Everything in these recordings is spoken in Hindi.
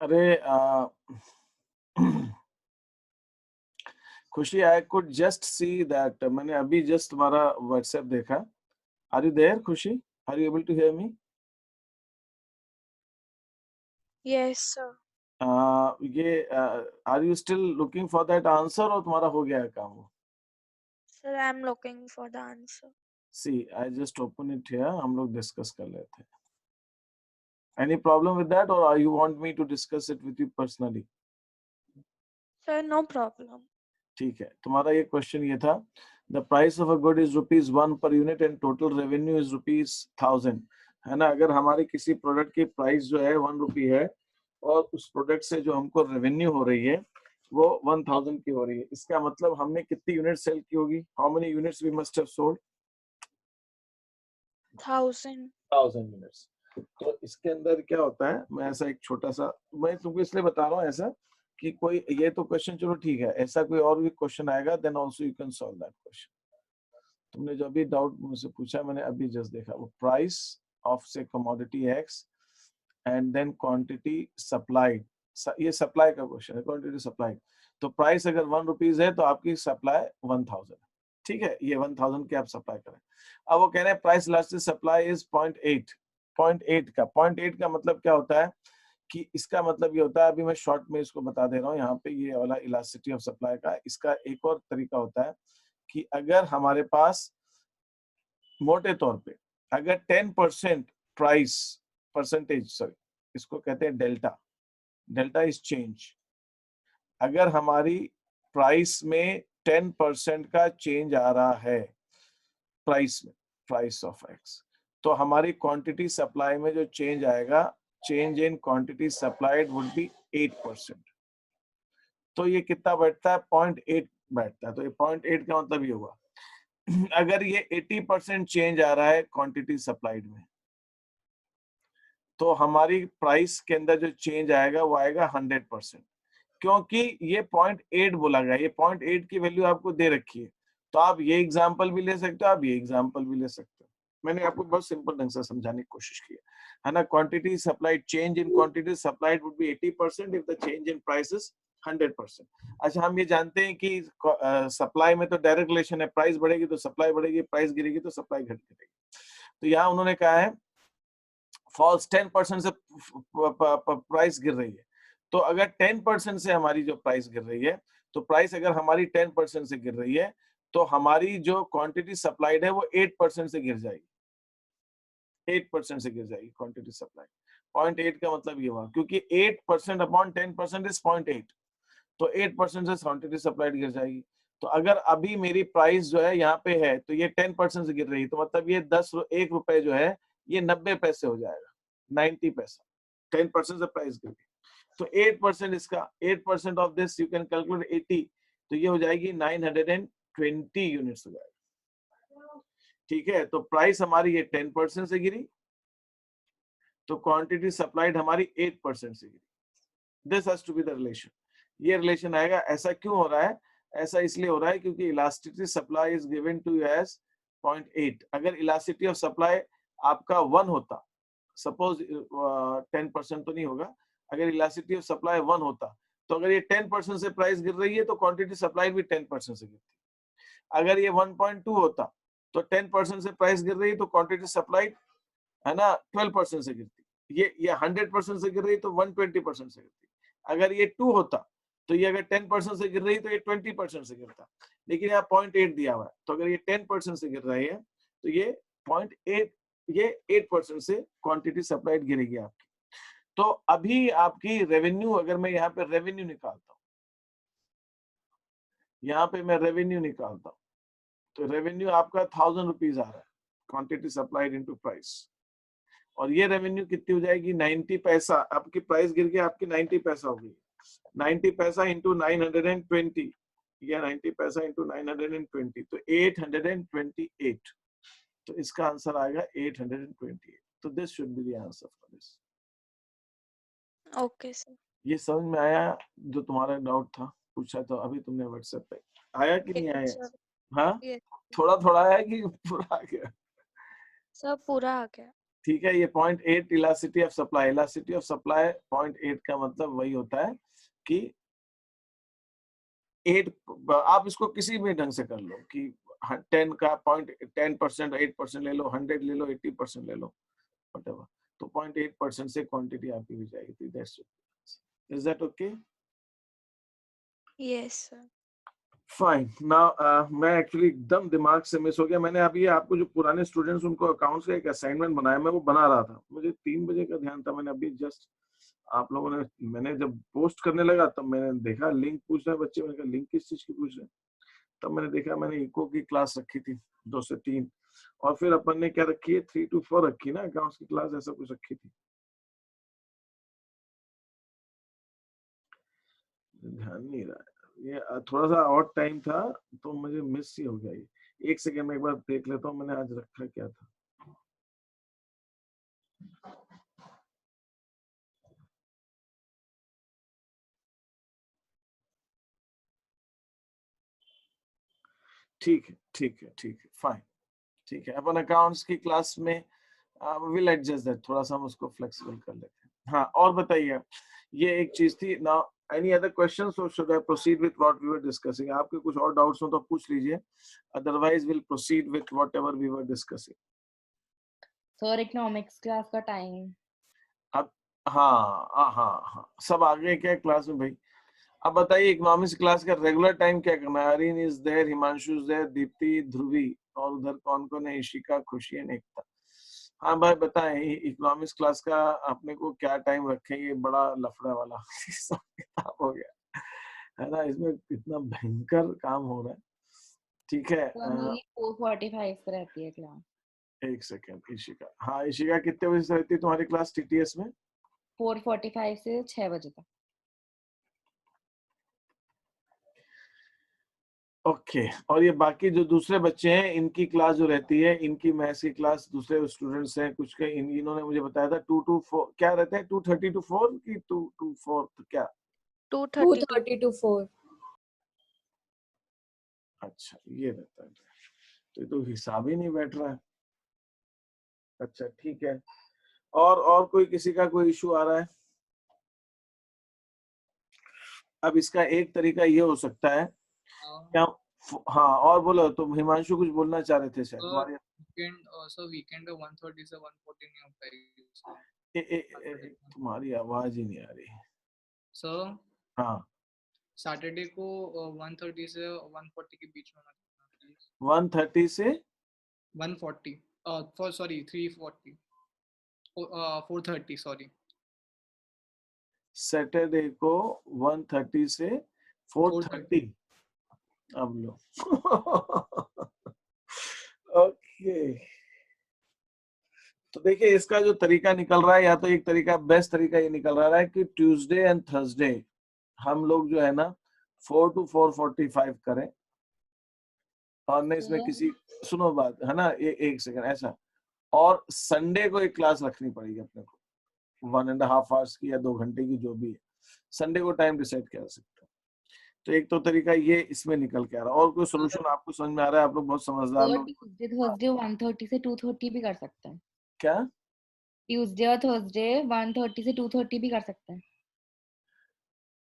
अरे Khushi, I could just see that, मैंने अभी जस्ट तुम्हारा व्हाट्सएप देखा. Are you there Khushi? Are you able to hear me? Yes, sir. ये are you still looking for that answer, और तुम्हारा हो गया है काम वो? Sir, I'm looking for the answer. See I just open it here, हम लोग डिस्कस कर लेते हैं. एनी प्रॉब्लम विद दैट, और you want me to discuss it with you personally? Sir, no problem. ठीक है, तुम्हारा ये क्वेश्चन ये था, the price of a good is ₹1 per unit and total revenue is ₹1000, है ना. अगर हमारी किसी प्रोडक्ट की प्राइस जो है ₹1 है, और उस प्रोडक्ट से जो हमको रेवेन्यू हो रही है वो 1000 की हो रही है, इसका मतलब हमने कितनी यूनिट सेल की होगी? How many units we must have sold? 1000. Units. तो इसके अंदर क्या होता है, मैं ऐसा एक छोटा सा, मैं तुमको इसलिए बता रहा हूँ ऐसा कि कोई ये तो क्वेश्चन चलो ठीक है, ऐसा कोई और भी क्वेश्चन आएगा, then also you can solve that question. तुमने जो अभी डाउट मुझसे पूछा, मैंने अभी जस्ट देखा, वो price of say commodity X and then quantity supplied, ये सप्लाई का क्वेश्चन है, क्वांटिटी सप्लाइड. तो प्राइस अगर ₹1 है तो आपकी सप्लाई 1000, ठीक है, ये 1000 की आप सप्लाई करें. अब वो कह रहे हैं प्राइस इलास्टिक सप्लाई इज 0.8. 0.8 का मतलब क्या होता है कि इसका मतलब ये होता है, अभी मैं शॉर्ट में इसको बता दे रहा हूँ यहाँ पे, ये वाला इलास्टिसिटी ऑफ सप्लाई का, इसका एक और तरीका होता है कि अगर हमारे पास मोटे तौर पे अगर 10% प्राइस परसेंटेज, सॉरी इसको कहते हैं डेल्टा। Delta is change. अगर हमारी प्राइस में 10% का चेंज आ रहा है प्राइस में, प्राइस ऑफ एक्स, तो हमारी क्वांटिटी सप्लाई में जो चेंज आएगा, change in quantity supplied would be 8%। तो ये कितना बैठता है? 0.8 बैठता है। तो ये 0.8 का मतलब ये हुआ अगर ये 80% चेंज आ रहा है क्वांटिटी सप्लाइड में, तो हमारी प्राइस के अंदर जो चेंज आएगा वो आएगा 100%, क्योंकि ये 0.8 बोला गया। ये 0.8 की वैल्यू आपको दे रखी है। तो आप ये एग्जांपल भी ले सकते हो, आप ये एग्जांपल भी ले सकते हो। मैंने आपको बहुत सिंपल ढंग से समझाने की कोशिश की है ना। Quantity supplied, change in quantity supplied would be 80% if the change in price is 100%। अच्छा, हम ये जानते हैं कि सप्लाई में तो डायरेक्ट रिलेशन है, प्राइस बढ़ेगी तो सप्लाई बढ़ेगी, प्राइस गिरेगी तो सप्लाई घटेगी। तो यहाँ उन्होंने कहा है फॉल्स 10% से प्राइस गिर रही है। तो अगर 10% से हमारी जो प्राइस गिर रही है, तो प्राइस अगर हमारी 10% से गिर रही है, तो हमारी जो क्वांटिटी सप्लाइड है वो 8% से गिर जाएगी। 8% से गिर जाएगी क्वांटिटी सप्लाई। 0.8 का मतलब ये हुआ, क्योंकि 8% अपॉन 10% इज 0.8, तो 8% से क्वांटिटी सप्लाइड गिर जाएगी। तो अगर अभी मेरी प्राइस जो है यहाँ पे है, तो ये 10% से गिर रही है, तो मतलब ये 1 रुपए जो है ये 90 पैसे हो जाएगा, 90 पैसा। 10% से प्राइस गिर गई, तो 8% इसका, 8% of this you can calculate 80, तो ये हो जाएगी 920 यूनिट्स हो जाएगा। ठीक है, तो प्राइस हमारी ये 10% से गिरी, तो क्वांटिटी सप्लाइड हमारी 8% से गिरी। This has to be the relation. ये रिलेशन आएगा। ऐसा क्यों हो रहा है? ऐसा इसलिए हो रहा है क्योंकि elasticity supply is given to you as 0.8। अगर इलास्टिसिटी ऑफ सप्लाई आपका 1 होता, सपोज 10% तो नहीं होगा, अगर इलास्टिसिटी ऑफ सप्लाई 1 होता, तो अगर ये 10% से प्राइस गिर रही है तो क्वांटिटी सप्लाई भी 10% से गिरती। अगर ये 1.2 होता, तो 10% से प्राइस गिर रही है तो क्वांटिटी सप्लाई है ना 12% से गिरती। ये 100% से गिर रही है तो 120% से गिरती। अगर ये 2 होता, तो ये अगर 10% से गिर रही है तो ये 20% से गिरता। लेकिन यहाँ 0.8 दिया हुआ है, तो अगर ये 10% से गिर रही है तो ये 0.8, ये 8% से क्वांटिटी सप्लाइड गिरेगी आपकी। तो अभी आपकी रेवेन्यू, अगर मैं यहाँ पे रेवेन्यू निकालता हूँ, यहाँ पे मैं रेवेन्यू निकालता हूँ, तो रेवेन्यू आपका 1000 रुपीज आ रहा है, क्वांटिटी सप्लाइड इनटू प्राइस। और ये रेवेन्यू कितनी हो जाएगी? 90 पैसा। आपकी प्राइस गिर के आपकी 90 पैसा होगी। 90 पैसा इंटू 920, या 90 पैसा इंटू 920, तो 828। तो इसका आंसर आएगा 828। तो this should be the answer for this. Okay sir. ये समझ में आया जो तुम्हारा डाउट था, पूछा तो अभी तुमने व्हाट्सएप पे, आया कि नहीं आया? हाँ, थोड़ा थोड़ा आया कि पूरा आ गया? सब पूरा आ गया। ठीक है, ये 0.8 elasticity of supply. Elasticity of supply 0.8 का मतलब वही होता है कि 8, आप इसको किसी भी ढंग से कर लो कि 10 का 10%, 8% ले लो, 100 ले लो, 80% ले लो, व्हाटएवर। तो 0.8% से क्वांटिटी आपकी भी जाएगी। That's it. Is that okay? Yes sir. Fine. Now मैं एक्चुअली एकदम दिमाग से मिस हो गया। मैंने अभी आपको जो पुराने स्टूडेंट्स उनको अकाउंट्स का एक असाइनमेंट बनाया, मैं वो बना रहा था, मुझे 3 बजे का ध्यान था। मैंने अभी जस्ट आप लोगों ने, मैंने जब पोस्ट करने लगा तब मैंने देखा लिंक पूछ रहे हैं बच्चे। मैंने कहा लिंक किस चीज की पूछ रहे हैं? तब मैंने देखा मैंने इको की क्लास रखी थी 2 से 3, और फिर अपन ने क्या रखी है 3 to 4 रखी ना अकाउंट्स की क्लास, ऐसा कुछ रखी थी, ध्यान नहीं रहा है। ये थोड़ा सा और टाइम था तो मुझे मिस ही हो गया। ये 1 सेकंड में एक बार देख लेता हूँ मैंने आज रखा क्या था। ठीक है, ठीक है, ठीक है, फाइन, ठीक है। अपन अकाउंट्स की क्लास में विल एडजस्ट दैट, थोड़ा सा हम उसको फ्लेक्सिबल कर लेते हैं। हाँ, और बताइए, ये एक चीज थी ना। Any other questions or should I proceed with what we were discussing? आपके कुछ और डाउट्स हो तो पूछ लीजिए, otherwise will proceed with whatever we were discussing. Sir economics class का टाइम अब हाँ, सब आ गए क्या क्लास में भाई? अब बताइए इकोनॉमिक्स क्लास का रेगुलर टाइम क्या करना है? Areen is there, Himanshu is there, Deepti, Dhruvi, और उधर कौन कौन है? इशिका, खुशी एंड एकता। हाँ भाई बताएं, इकोनॉमिक्स क्लास का अपने को क्या टाइम रखेंगे, बड़ा लफड़ा वाला हिसाब किताब हो गया है ना, इसमें कितना भयंकर काम हो रहा है। ठीक है, तो मेरी 4:45 पे रहती है क्लास। एक सेकेंड ईशिका, हाँ ईशिका कितने बजे से रहती है तुम्हारी क्लास टीटीएस में? 4:45 से 6 बजे तक। ओके, और ये बाकी जो दूसरे बच्चे हैं इनकी क्लास जो रहती है, इनकी मैथ्स की क्लास दूसरे स्टूडेंट्स हैं कुछ के, इन्होंने मुझे बताया था 2 to 4 क्या रहते हैं, 2:30 to 4 की 2 to 4 तो क्या? 2:30 to 4। अच्छा ये रहता है, तो ये तो हिसाब ही नहीं बैठ रहा है। अच्छा ठीक है, और कोई किसी का कोई इशू आ रहा है? अब इसका एक तरीका ये हो सकता है क्या, हाँ और बोलो, तुम हिमांशु कुछ बोलना चाह रहे थे शायद तुम्हारे वीकेंड 1:30 से 1:40 नहीं हो पाएगी तुम्हारी आवाज ही नहीं आ रही सर। हाँ, सैटरडे को 1:30 से 1:40 के बीच में होना प्लीज। 1:30 से 1:40 सॉरी 3:40 4:30 सॉरी। सैटरडे को 1:30 से 4:30। अब लो ओके, तो देखिए इसका जो तरीका निकल रहा है, या तो एक तरीका बेस्ट तरीका ये निकल रहा है कि ट्यूसडे एंड थर्सडे हम लोग जो है ना 4 to 4:45 करें, और नहीं इसमें किसी, सुनो बात है ना, एक सेकंड ऐसा, और संडे को एक क्लास रखनी पड़ेगी अपने को 1.5 आवर्स की या 2 घंटे की, जो भी है संडे को टाइम डिसाइड कर सकते हैं। तो एक तो तरीका ये इसमें निकल के आ रहा है, और कोई सोल्यूशन आपको समझ में आ रहा है? आप लोग बहुत समझदार लोग। ट्यूसडे थर्सडे 1:30 से 2:30 भी कर सकते हैं। क्या ट्यूसडे और थर्सडे 1:30 से 2:30 भी कर सकते हैं।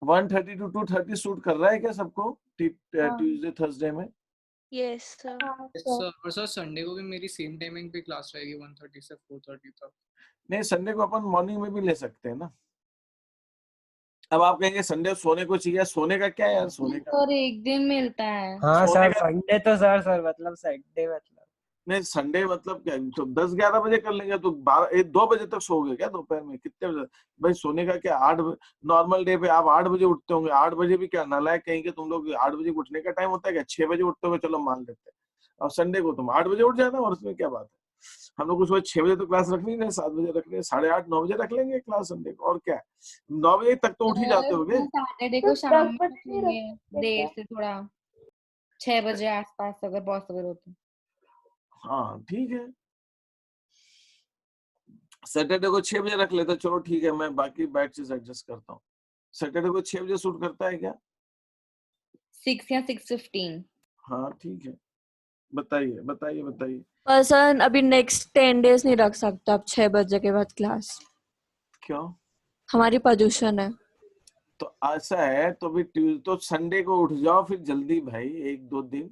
1:30 to 2:30 सूट कर रहा है क्या सबको हाँ। ट्यूसडे थर्सडे में? Yes sir. सर और सर संडे को भी मेरी सेम टाइमिंग पे क्लास रहेगी 1:30 से 4:30 तक। नहीं संडे को अपन मॉर्निंग में भी ले सकते हैं ना। अब आप कहेंगे संडे सोने को चाहिए, सोने का क्या है यार, सोने का और एक दिन मिलता है। हाँ सोने सर का संडे तो सर मतलब संडे मतलब नहीं, संडे मतलब क्या, तो 10-11 बजे कर लेंगे, तो 12-2 बजे तक सोओगे क्या दोपहर में? कितने बजे भाई सोने का क्या, 8 नॉर्मल डे पे आप 8 बजे उठते होंगे, 8 बजे भी क्या नालायक कहेंगे तुम लोग, 8 बजे उठने का टाइम होता है क्या? 6 बजे उठते होगे चलो मान लेते हैं, और संडे को तुम 8 बजे उठ जाना, और उसमें क्या बात है? हम लोग सुबह 6 बजे तो क्लास रखनी नहीं, 7 बजे रख लेंगे, 8:30-9 बजे रख लेंगे क्लास संडे को, और क्या है, 9 बजे तक तो उठ ही जाते होगे। सैटरडे को शाम में रखेंगे देर से, थोड़ा 6 बजे आसपास अगर पॉसिबल हो तो। हाँ ठीक है, सैटरडे को 6 बजे रख लेते, चलो ठीक है, मैं बाकी बैचेस एडजस्ट करता हूँ। सैटरडे को 6 बजे शूट करता है क्या? 6 या 6:15। हाँ ठीक है, बताइए बताइए बताइए। पर सर अभी नेक्स्ट 10 days नहीं रख सकते आप 6 बजे के बाद क्लास, क्यों? हमारी पोजीशन है। तो ऐसा है तो भी तो संडे को उठ जाओ फिर जल्दी भाई, 1-2 दिन,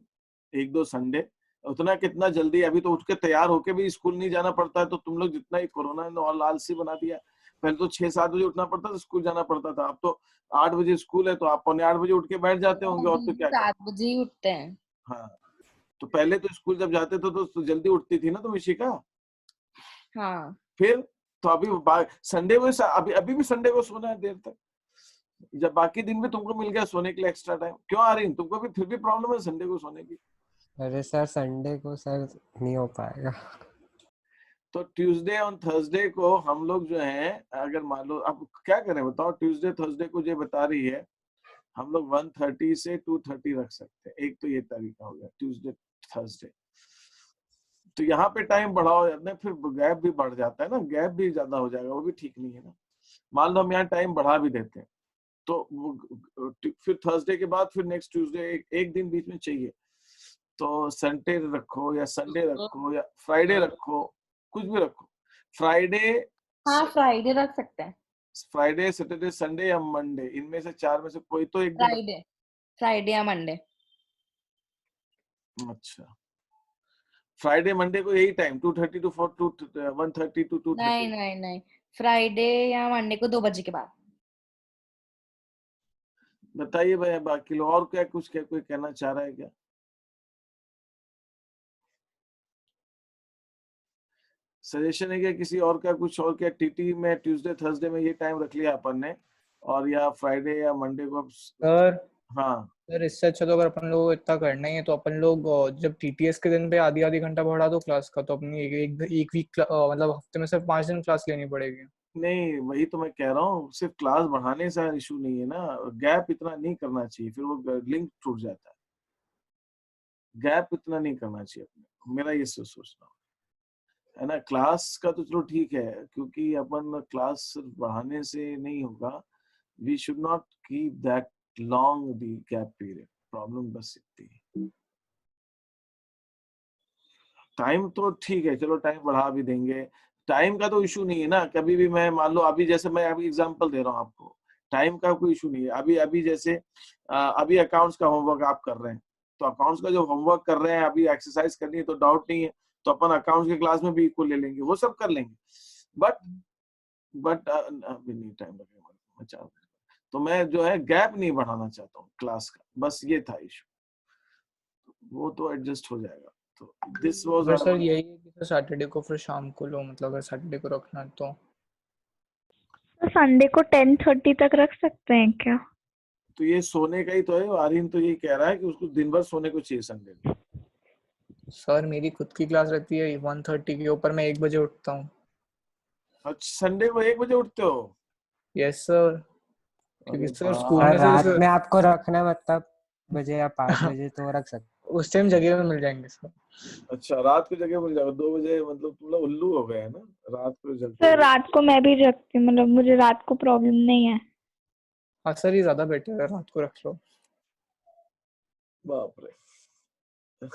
1-2 संडे, उतना कितना जल्दी, अभी तो उठ के तैयार होके भी स्कूल नहीं जाना पड़ता है, तो तुम लोग जितना ही कोरोना ने और आलसी बना दिया, पहले तो 6-7 बजे उठना पड़ता था, स्कूल जाना पड़ता था, अब तो 8 बजे स्कूल है तो आप 7:45 बजे उठ के बैठ जाते होंगे, और तो क्या 7 बजे ही उठते हैं। हाँ, तो पहले तो स्कूल जब जाते थे तो जल्दी उठती थी ना तुम इशिका। हाँ फिर तो अभी संडे को अभी अभी भी संडे को सोना है देर तक, जब बाकी दिन में तुमको मिल गया सोने के लिए एक्स्ट्रा टाइम, क्यों आ रही तुमको भी फिर भी प्रॉब्लम है संडे को सोने की? अरे सर संडे को सर नहीं हो पाएगा। तो ट्यूसडे और थर्सडे को हम लोग जो है, अगर मान लो अब क्या करें बताओ, ट्यूसडे थर्सडे को जो बता रही है हम लोग 1:30 से 2:30 रख सकते हैं, एक तो ये तरीका हो गया ट्यूसडे थर्सडे। तो यहाँ पे टाइम बढ़ाओ ना, फिर गैप भी बढ़ जाता है ना, गैप भी ज्यादा हो जाएगा, वो भी ठीक नहीं है ना। मान लो हम यहाँ टाइम बढ़ा भी देते हैं तो फिर थर्सडे के बाद फिर नेक्स्ट ट्यूसडे एक दिन बीच में चाहिए, तो संडे रखो या संडे रखो या फ्राइडे रखो, कुछ भी रखो, फ्राइडे हाँ फ्राइडे रख सकते हैं। फ्राइडे सैटरडे संडे या मंडे, इनमें से 4 में से कोई तो एक दिन। फ्राइडे या मंडे। अच्छा, फ्राइडे मंडे को यही टाइम 2:30 to 4 to 1:30 to 2:30? नहीं फ्राइडे या मंडे को 2 बजे के बाद। बताइए भाई बाकी लोग, और क्या कुछ क्या कोई कहना चाह रहा है क्या? सजेशन है कि किसी और का कुछ और क्या टीटी में ट्यूसडे थर्सडे में ये टाइम रख लिया अपन ने, और या फ्राइडे या मंडे को सर हाँ सर इससे अच्छा तो अगर अपन लोग को इतना करना ही है तो अपन लोग जब टीटीएस के दिन पे आधी आधी घंटा बढ़ा दो क्लास का, तो अपनी एक वीक मतलब हफ्ते में सिर्फ 5 दिन क्लास लेनी पड़ेगी। नहीं, वही तो मैं कह रहा हूँ, सिर्फ क्लास बढ़ाने से इशू नहीं है ना, गैप इतना नहीं करना चाहिए, फिर वो लिंक टूट जाता है। गैप इतना नहीं करना चाहिए अपने, मेरा ये सोचना है ना। क्लास का तो चलो ठीक है, क्योंकि अपन क्लास सिर्फ बढ़ाने से नहीं होगा, we should not keep that long the gap period, problem बस इतनी है। टाइम तो ठीक है, चलो टाइम बढ़ा भी देंगे, टाइम का तो इशू नहीं है ना। कभी भी मैं मान लो अभी जैसे मैं अभी एग्जांपल दे रहा हूँ आपको, टाइम का कोई इशू नहीं है। अभी अभी जैसे अभी अकाउंट्स का होमवर्क आप कर रहे हैं, तो अकाउंट्स का जो होमवर्क कर रहे हैं अभी एक्सरसाइज करनी है, तो डाउट नहीं है, तो अपन अकाउंट्स के क्लास में भी इक्वल ले लेंगे, वो सब कर लेंगे। बट अभी नहीं टाइम लगेगा, मैं चाह रहा तो मैं जो है गैप नहीं बढ़ाना चाहता हूँ क्लास का, बस ये था इशू, वो तो एडजस्ट हो जाएगा। तो दिस अगर सर वाज यही है कि सर सैटरडे को फिर शाम को लो, मतलब अगर सैटरडे को रखना है तो तो संडे को 10:30 तक रख सकते हैं क्या? तो ये सोने का ही तो है, आर्यन तो ये कह रहा है कि उसको दिन भर सोने को चाहिए संडे को। सर मेरी खुद की क्लास रहती है 1:30 के ऊपर, मैं 1 बजे उठता हूँ। अच्छा, संडे को 1 बजे उठते हो? यस सर, क्योंकि अरे सर स्कूल सर में बाप से रात जैसे में आपको रखना है मतलब बजे या 5 बजे तो रख सकते। उस टाइम जगह में मिल जाएंगे सर। अच्छा, रात को जगह मिल जाएगा 2 बजे, मतलब तुम लोग उल्लू हो गए है ना, रात को जगते सर हो। रात को मैं भी जगती हूँ, मतलब मुझे रात को प्रॉब्लम नहीं है। हाँ सर ये ज्यादा बेटर है, रात को रख लो। बाप रे।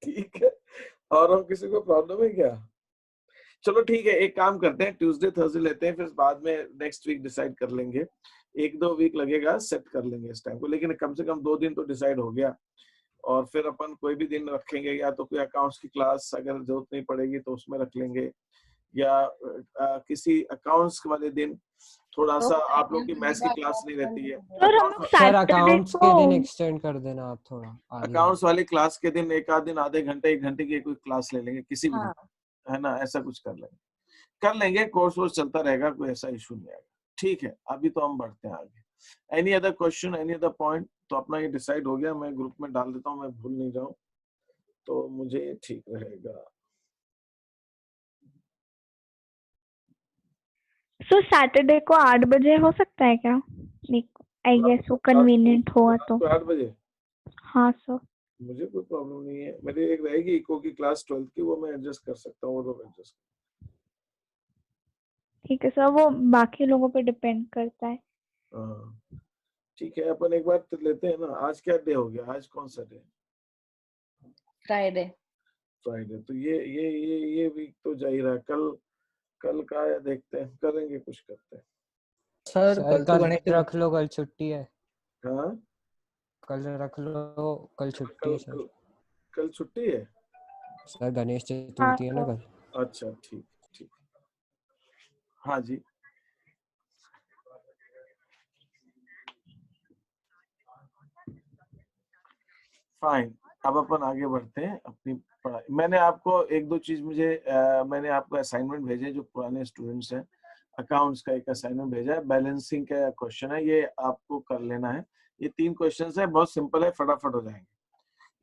ठीक है, और किसी को प्रॉब्लम है क्या? चलो ठीक है, एक काम करते हैं, ट्यूसडे थर्सडे लेते हैं, फिर बाद में नेक्स्ट वीक डिसाइड कर लेंगे। 1-2 वीक लगेगा, सेट कर लेंगे इस टाइम को, लेकिन कम से कम 2 दिन तो डिसाइड हो गया। और फिर अपन कोई भी दिन रखेंगे, या तो कोई अकाउंट्स की क्लास अगर जरूरत नहीं पड़ेगी तो उसमें रख लेंगे, या किसी अकाउंट्स वाले दिन थोड़ा सा आप लोग की मैथ्स की क्लास नहीं रहती है, सर हम लोग सर सैटरडे अकाउंट्स को के दिन एक्सटेंड कर देना आप थोड़ा आधी अकाउंट्स घंटे। वाली क्लास के दिन एक आध दिन, आधे घंटे 1 घंटे की कोई क्लास ले लेंगे किसी भी दिन, हाँ है ना, ऐसा कुछ कर लेंगे, कोर्स वोर्स चलता रहेगा, कोई ऐसा इशू नहीं आएगा। ठीक है, अभी तो हम बढ़ते हैं आगे। Any other question, any other point? तो अपना ये डिसाइड हो गया, मैं ग्रुप में डाल देता हूँ, मैं भूल नहीं जाऊं तो मुझे ठीक रहेगा। सर सैटरडे को 8 बजे हो सकता है क्या? आई गेस वो कन्वीनियंट हुआ तो। 8 बजे हाँ सर। मुझे कोई प्रॉब्लम नहीं है, मेरी एक रहेगी इको की क्लास 12th की, वो मैं एडजस्ट कर सकता हूँ, वो लोग एडजस्ट। ठीक है सर, वो बाकी लोगों पे डिपेंड करता है। हाँ ठीक है, अपन एक बार तो लेते हैं ना। आज क्या डे हो गया, आज कौन सा डे? फ्राइडे। फ्राइडे। तो ये वीक तो जा ही रहा है, कल कल का है, देखते हैं, करेंगे, कुछ करते हैं। सर सर कल तो कल गणेश रख लो, कल छुट्टी है। हाँ कल रख लो, कल छुट्टी कल है सर। कल कल छुट्टी है। सर गणेश हाँ चतुर्थी है ना सर। कल। अच्छा ठीक ठीक, हाँ जी। फाइन, अब अपन आगे बढ़ते हैं अपनी पढ़ाई। मैंने आपको एक दो चीज मैंने आपको असाइनमेंट भेजे जो पुराने स्टूडेंट्स हैं। अकाउंट्स का एक असाइनमेंट भेजा है, बैलेंसिंग का क्वेश्चन है, ये आपको कर लेना है। ये 3 क्वेश्चन है, बहुत सिंपल है, फटाफट हो जाएंगे।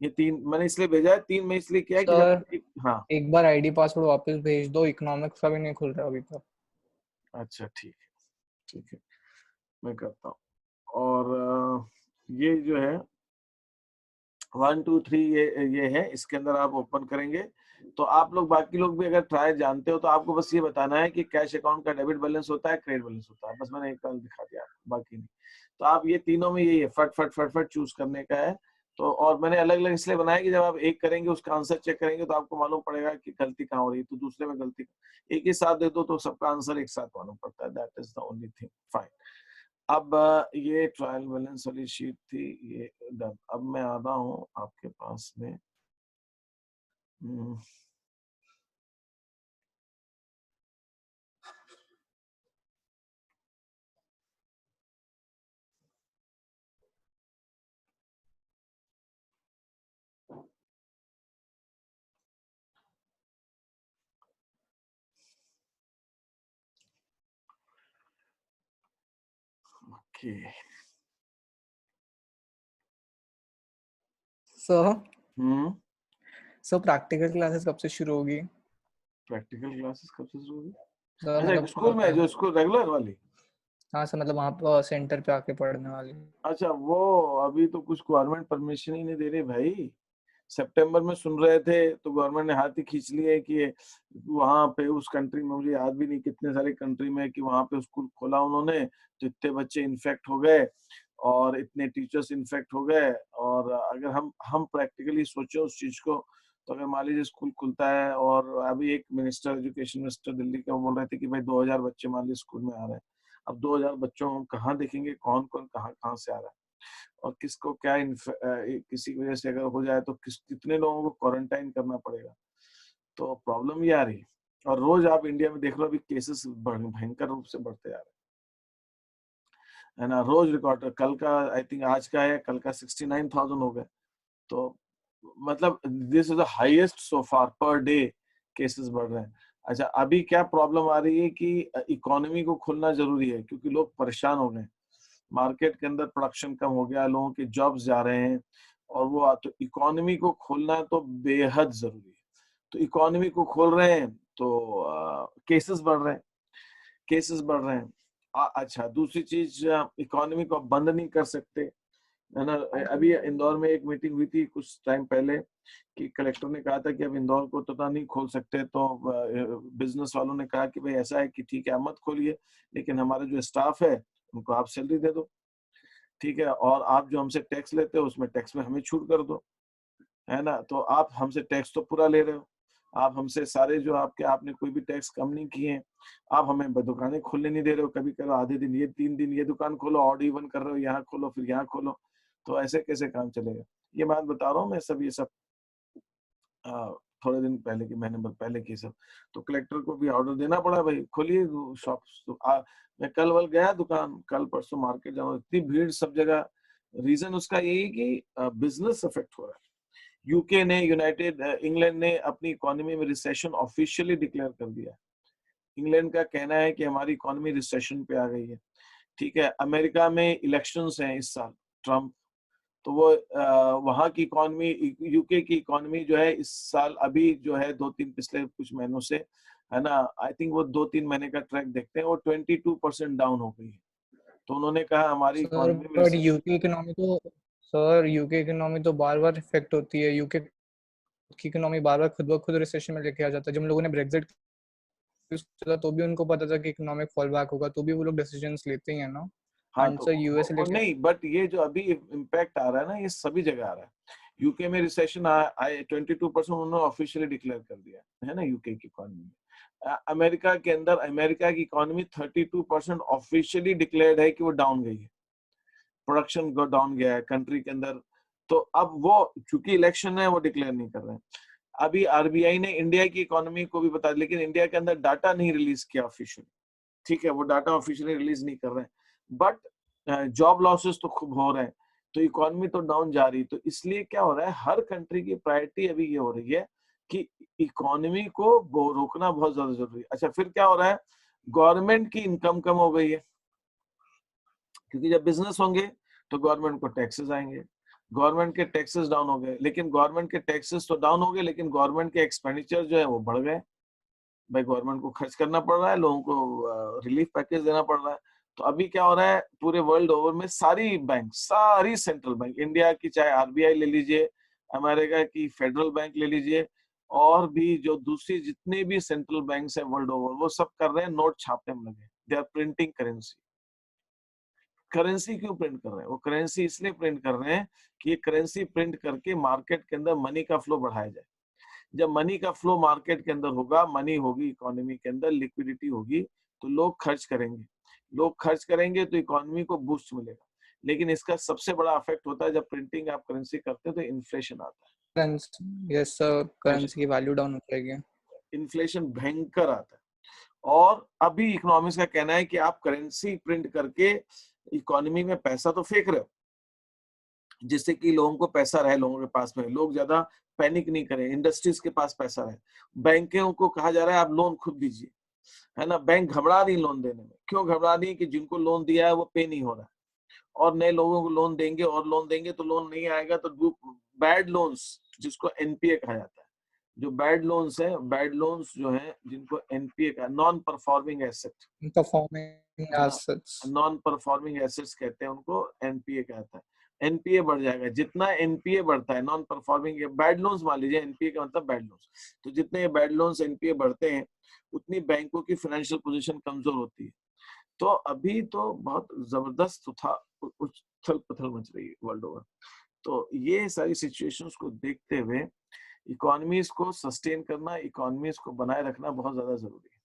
ये 3 मैंने इसलिए भेजा है, 3 में इसलिए किया है कि सर जब हाँ एक बार आईडी पासवर्ड वापस भेज दो, इकोनॉमिक्स का भी नहीं खुल रहा अभी तक। अच्छा ठीक है, मैं करता हूँ। और ये जो है 1 2 3 ये है, इसके अंदर आप ओपन करेंगे तो आप लोग, बाकी लोग भी अगर ट्राई जानते हो तो आपको बस ये बताना है कि कैश अकाउंट का डेबिट बैलेंस होता है, क्रेडिट बैलेंस होता है, बस मैंने एक बार दिखा दिया आपको, बाकी नहीं। तो आप ये तीनों में यही है, फट फट फट फट चूज करने का है। तो और मैंने अलग अलग इसलिए बनाया कि जब आप एक करेंगे उसका आंसर चेक करेंगे तो आपको मालूम पड़ेगा कि गलती कहाँ हो रही है, तो दूसरे में गलती एक ही साथ दे दो तो सबका आंसर एक साथ मालूम पड़ता है, that is the only thing. Fine, अब ये ट्रायल बैलेंस वाली शीट थी, ये डन। अब मैं आ रहा हूँ आपके पास में। हम्म, ओके। सो हम्म। सो प्रैक्टिकल क्लासेस कब से शुरू होगी? प्रैक्टिकल क्लासेस कब से शुरू होगी? सर अच्छा मतलब स्कूल में, जो स्कूल रेगुलर वाली? हाँ सर, मतलब वहाँ पर सेंटर पे आके पढ़ने वाली। अच्छा वो अभी तो कुछ गवर्नमेंट परमिशन ही नहीं दे रही भाई। सितंबर में सुन रहे थे तो गवर्नमेंट ने हाथ ही खींच लिए कि वहां पे उस कंट्री में, मुझे याद भी नहीं कितने सारे कंट्री में, कि वहां पे स्कूल खोला उन्होंने तो इतने बच्चे इन्फेक्ट हो गए और इतने टीचर्स इन्फेक्ट हो गए। और अगर हम प्रैक्टिकली सोचे उस चीज को, तो अगर मान लीजिए स्कूल खुलता है और अभी एक मिनिस्टर, एजुकेशन मिनिस्टर दिल्ली का, वो बोल रहे थे कि भाई 2000 बच्चे मान लीजिए स्कूल में आ रहे हैं। अब 2000 बच्चों को हम कहाँ देखेंगे कौन कौन कहाँ कहाँ से आ रहा है और किसको क्या किसी की वजह से अगर हो जाए तो कितने लोगों को क्वारंटाइन करना पड़ेगा। तो प्रॉब्लम ये आ रही है। और रोज आप इंडिया में देख लो अभी केसेस भयंकर रूप से बढ़ते जा रहे हैं, है ना। रोज रिकॉर्ड, कल का आई थिंक, आज का है, कल का 69,000 हो गए। तो मतलब this is the highest so far per day cases बढ़ रहे हैं। अच्छा अभी क्या प्रॉब्लम आ रही है कि इकोनॉमी को खोलना जरूरी है क्योंकि लोग परेशान हो गए। मार्केट के अंदर प्रोडक्शन कम हो गया, लोगों के जॉब्स जा रहे हैं और वो, तो इकोनॉमी को खोलना तो बेहद जरूरी है। तो इकोनॉमी को खोल रहे हैं तो केसेस बढ़ रहे हैं, केसेस बढ़ रहे हैं। अच्छा दूसरी चीज, इकोनॉमी को बंद नहीं कर सकते, है ना। अभी इंदौर में एक मीटिंग हुई थी कुछ टाइम पहले कि कलेक्टर ने कहा था कि अब इंदौर को तो नहीं खोल सकते। तो बिजनेस वालों ने कहा कि भाई ऐसा है कि ठीक है मत खोलिए, लेकिन हमारा जो स्टाफ है उनको आप सैलरी दे दो, ठीक है, और आप जो हमसे टैक्स लेते हो उसमें टैक्स में हमें छूट कर दो, है ना। तो आप हमसे टैक्स तो पूरा ले रहे हो, आप हमसे सारे जो आपने कोई भी टैक्स कम नहीं किए, आप हमें दुकानें खोलने नहीं दे रहे हो। कभी करो आधे दिन ये, 3 दिन ये दुकान खोलो, ऑड इवन कर रहे हो, यहाँ खोलो फिर यहाँ खोलो, तो ऐसे कैसे काम चलेगा। ये बात बता रहा हूँ मैं, सब ये सब थोड़े दिन पहले की, महीने भर पहले की सब। तो कलेक्टर को भी ऑर्डर देना पड़ा, भाई खोलिए शॉप। मैं कल वल गया दुकान, कल परसों मार्केट जाऊँ, इतनी भीड़ सब जगह। रीजन उसका यही कि बिजनेस अफेक्ट हो रहा है। यूके ने, यूनाइटेड इंग्लैंड ने अपनी इकोनॉमी में रिसेशन ऑफिशियली डिक्लेयर कर दिया। इंग्लैंड का कहना है कि हमारी इकोनॉमी रिसेशन पे आ गई है, ठीक है। अमेरिका में इलेक्शंस हैं इस साल, ट्रम्प, तो वो वहां की इकोनॉमी, यूके की इकोनॉमी जो है इस साल अभी जो है 2-3 पिछले कुछ महीनों से, है ना, आई थिंक वो 2-3 महीने का ट्रैक देखते हैं, वो 22% डाउन हो गई है। तो उन्होंने कहा हमारी सर इकोनॉमी में बट रिसेशन। यूके इकोनॉमी तो सर यूके इकोनॉमी तो बार बार इफेक्ट होती है। यूके की इकोनॉमी बार बार खुद ब खुद रिसेशन में लेके आ जाता है। जब हम लोगों ने ब्रेक्सिट किया तो भी उनको पता था कि इकोनॉमिक फॉल बैक होगा, तो भी वो लोग डिसीजंस लेते ही है ना। हाँ एंड तो सर यूएस लेके नहीं, बट ये जो अभी इम्पैक्ट आ रहा है ना, ये सभी जगह आ रहा है। यूके में रिसेशन आए 22% उन्होंने ऑफिशियली डिक्लेयर कर दिया है ना यूके की इकोनॉमी में। अमेरिका के अंदर, अमेरिका की इकोनॉमी 32% ऑफिशियली डिक्लेयर्ड है कि वो डाउन गई है, प्रोडक्शन डाउन गया है कंट्री के अंदर। तो अब वो चूंकि इलेक्शन है वो डिक्लेयर नहीं कर रहे हैं। अभी आरबीआई ने इंडिया की इकोनॉमी को भी बता, लेकिन इंडिया के अंदर डाटा नहीं रिलीज किया ऑफिशियली, ठीक है, वो डाटा ऑफिशियली रिलीज नहीं कर रहे हैं। बट जॉब लॉसेस तो खूब हो रहे हैं, तो इकोनॉमी तो डाउन जा रही। तो इसलिए क्या हो रहा है, हर कंट्री की प्रायोरिटी अभी ये हो रही है कि इकोनॉमी को रोकना बहुत ज्यादा जरूरी है। अच्छा फिर क्या हो रहा है, गवर्नमेंट की इनकम कम हो गई है, क्योंकि जब बिजनेस होंगे तो गवर्नमेंट को टैक्सेस आएंगे, गवर्नमेंट के टैक्सेस डाउन हो गए, लेकिन गवर्नमेंट के टैक्सेस तो डाउन हो गए, लेकिन गवर्नमेंट के एक्सपेंडिचर जो है वो बढ़ गए। भाई गवर्नमेंट को खर्च करना पड़ रहा है, लोगों को रिलीफ पैकेज देना पड़ रहा है। तो अभी क्या हो रहा है, पूरे वर्ल्ड ओवर में सारी बैंक, सारी सेंट्रल बैंक, इंडिया की चाहे आरबीआई ले लीजिए, अमेरिका की फेडरल बैंक ले लीजिए, और भी जो दूसरी जितने भी सेंट्रल बैंक है वर्ल्ड ओवर, वो सब कर रहे हैं नोट छापने में लगे। They are printing currency. Currency क्यों प्रिंट कर रहे हैं, वो करेंसी इसलिए प्रिंट कर रहे हैं कि ये करेंसी प्रिंट करके मार्केट के अंदर मनी का फ्लो बढ़ाया जाए। जब मनी का फ्लो मार्केट के अंदर होगा, मनी होगी इकोनॉमी के अंदर, लिक्विडिटी होगी, तो लोग खर्च करेंगे, लोग खर्च करेंगे तो इकोनॉमी को बूस्ट मिलेगा। लेकिन इसका सबसे बड़ा इफेक्ट होता है जब प्रिंटिंग आप करेंसी करते हैं तो इन्फ्लेशन आता करेंसी, यस सर, है, करेंसी की वैल्यू डाउन हो जाएगी। इन्फ्लेशन भयंकर आता है। और अभी इकोनॉमिक्स का कहना है कि आप करेंसी प्रिंट करके इकोनॉमी में पैसा तो फेंक रहे हो, जिससे कि लोगों को पैसा रहे, लोगों के पास में, लोग ज्यादा पैनिक नहीं करें, इंडस्ट्रीज के पास पैसा रहे। बैंकों को कहा जा रहा है आप लोन खुद दीजिए, है ना। बैंक घबरा रही लोन देने में। क्यों घबरा रही है, कि जिनको लोन दिया है वो पे नहीं हो रहा है, और नए लोगों को लोन देंगे और लोन देंगे तो लोन नहीं आएगा तो बैड लोन्स जिसको एनपीए कहा जाता है, जो बैड लोन्स है, बैड लोन्स जो है जिनको एनपीए का non performing asset, performing assets, non performing assets कहते हैं उनको, एनपीए कहता है। एनपीए बढ़ जाएगा, जितना एनपीए बढ़ता है, नॉन परफॉर्मिंग बैड लोन्स मान लीजिए, एनपीए का मतलब बैड लोन्स, तो जितने बैड लोन्स एनपीए बढ़ते हैं उतनी बैंकों की फाइनेंशियल पोजीशन कमजोर होती है। तो अभी तो बहुत जबरदस्त उथल पुथल मच रही है वर्ल्ड ओवर। तो ये सारी सिचुएशंस को देखते हुए इकोनॉमीज को सस्टेन करना, इकोनॉमीज को बनाए रखना बहुत ज्यादा जरूरी है।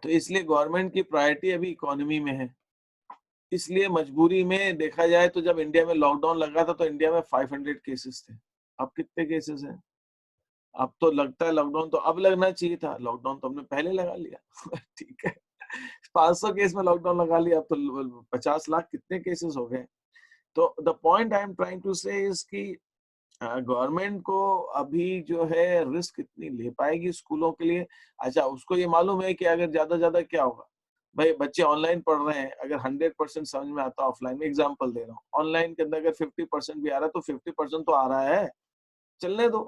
तो इसलिए गवर्नमेंट की प्रायोरिटी अभी इकोनॉमी में है। इसलिए मजबूरी में देखा जाए तो जब इंडिया में लॉकडाउन लगा था तो इंडिया में 500 केसेस थे। अब कितने केसेस हैं? अब तो लगता है लॉकडाउन तो अब लगना चाहिए था, लॉकडाउन तो हमने पहले लगा लिया। ठीक है, 500 केस में लॉकडाउन लगा लिया, अब तो 50 लाख कितने केसेस हो गए। तो the point I am trying to say is कि गवर्नमेंट को अभी जो है रिस्क कितनी ले पाएगी स्कूलों के लिए। अच्छा, उसको ये मालूम है कि अगर ज्यादा क्या होगा, भाई बच्चे ऑनलाइन पढ़ रहे हैं, अगर 100% समझ में आता है ऑफलाइन में, एग्जांपल दे रहा हूँ, ऑनलाइन के अंदर अगर 50% भी आ रहा है तो 50% तो आ रहा है, चलने दो,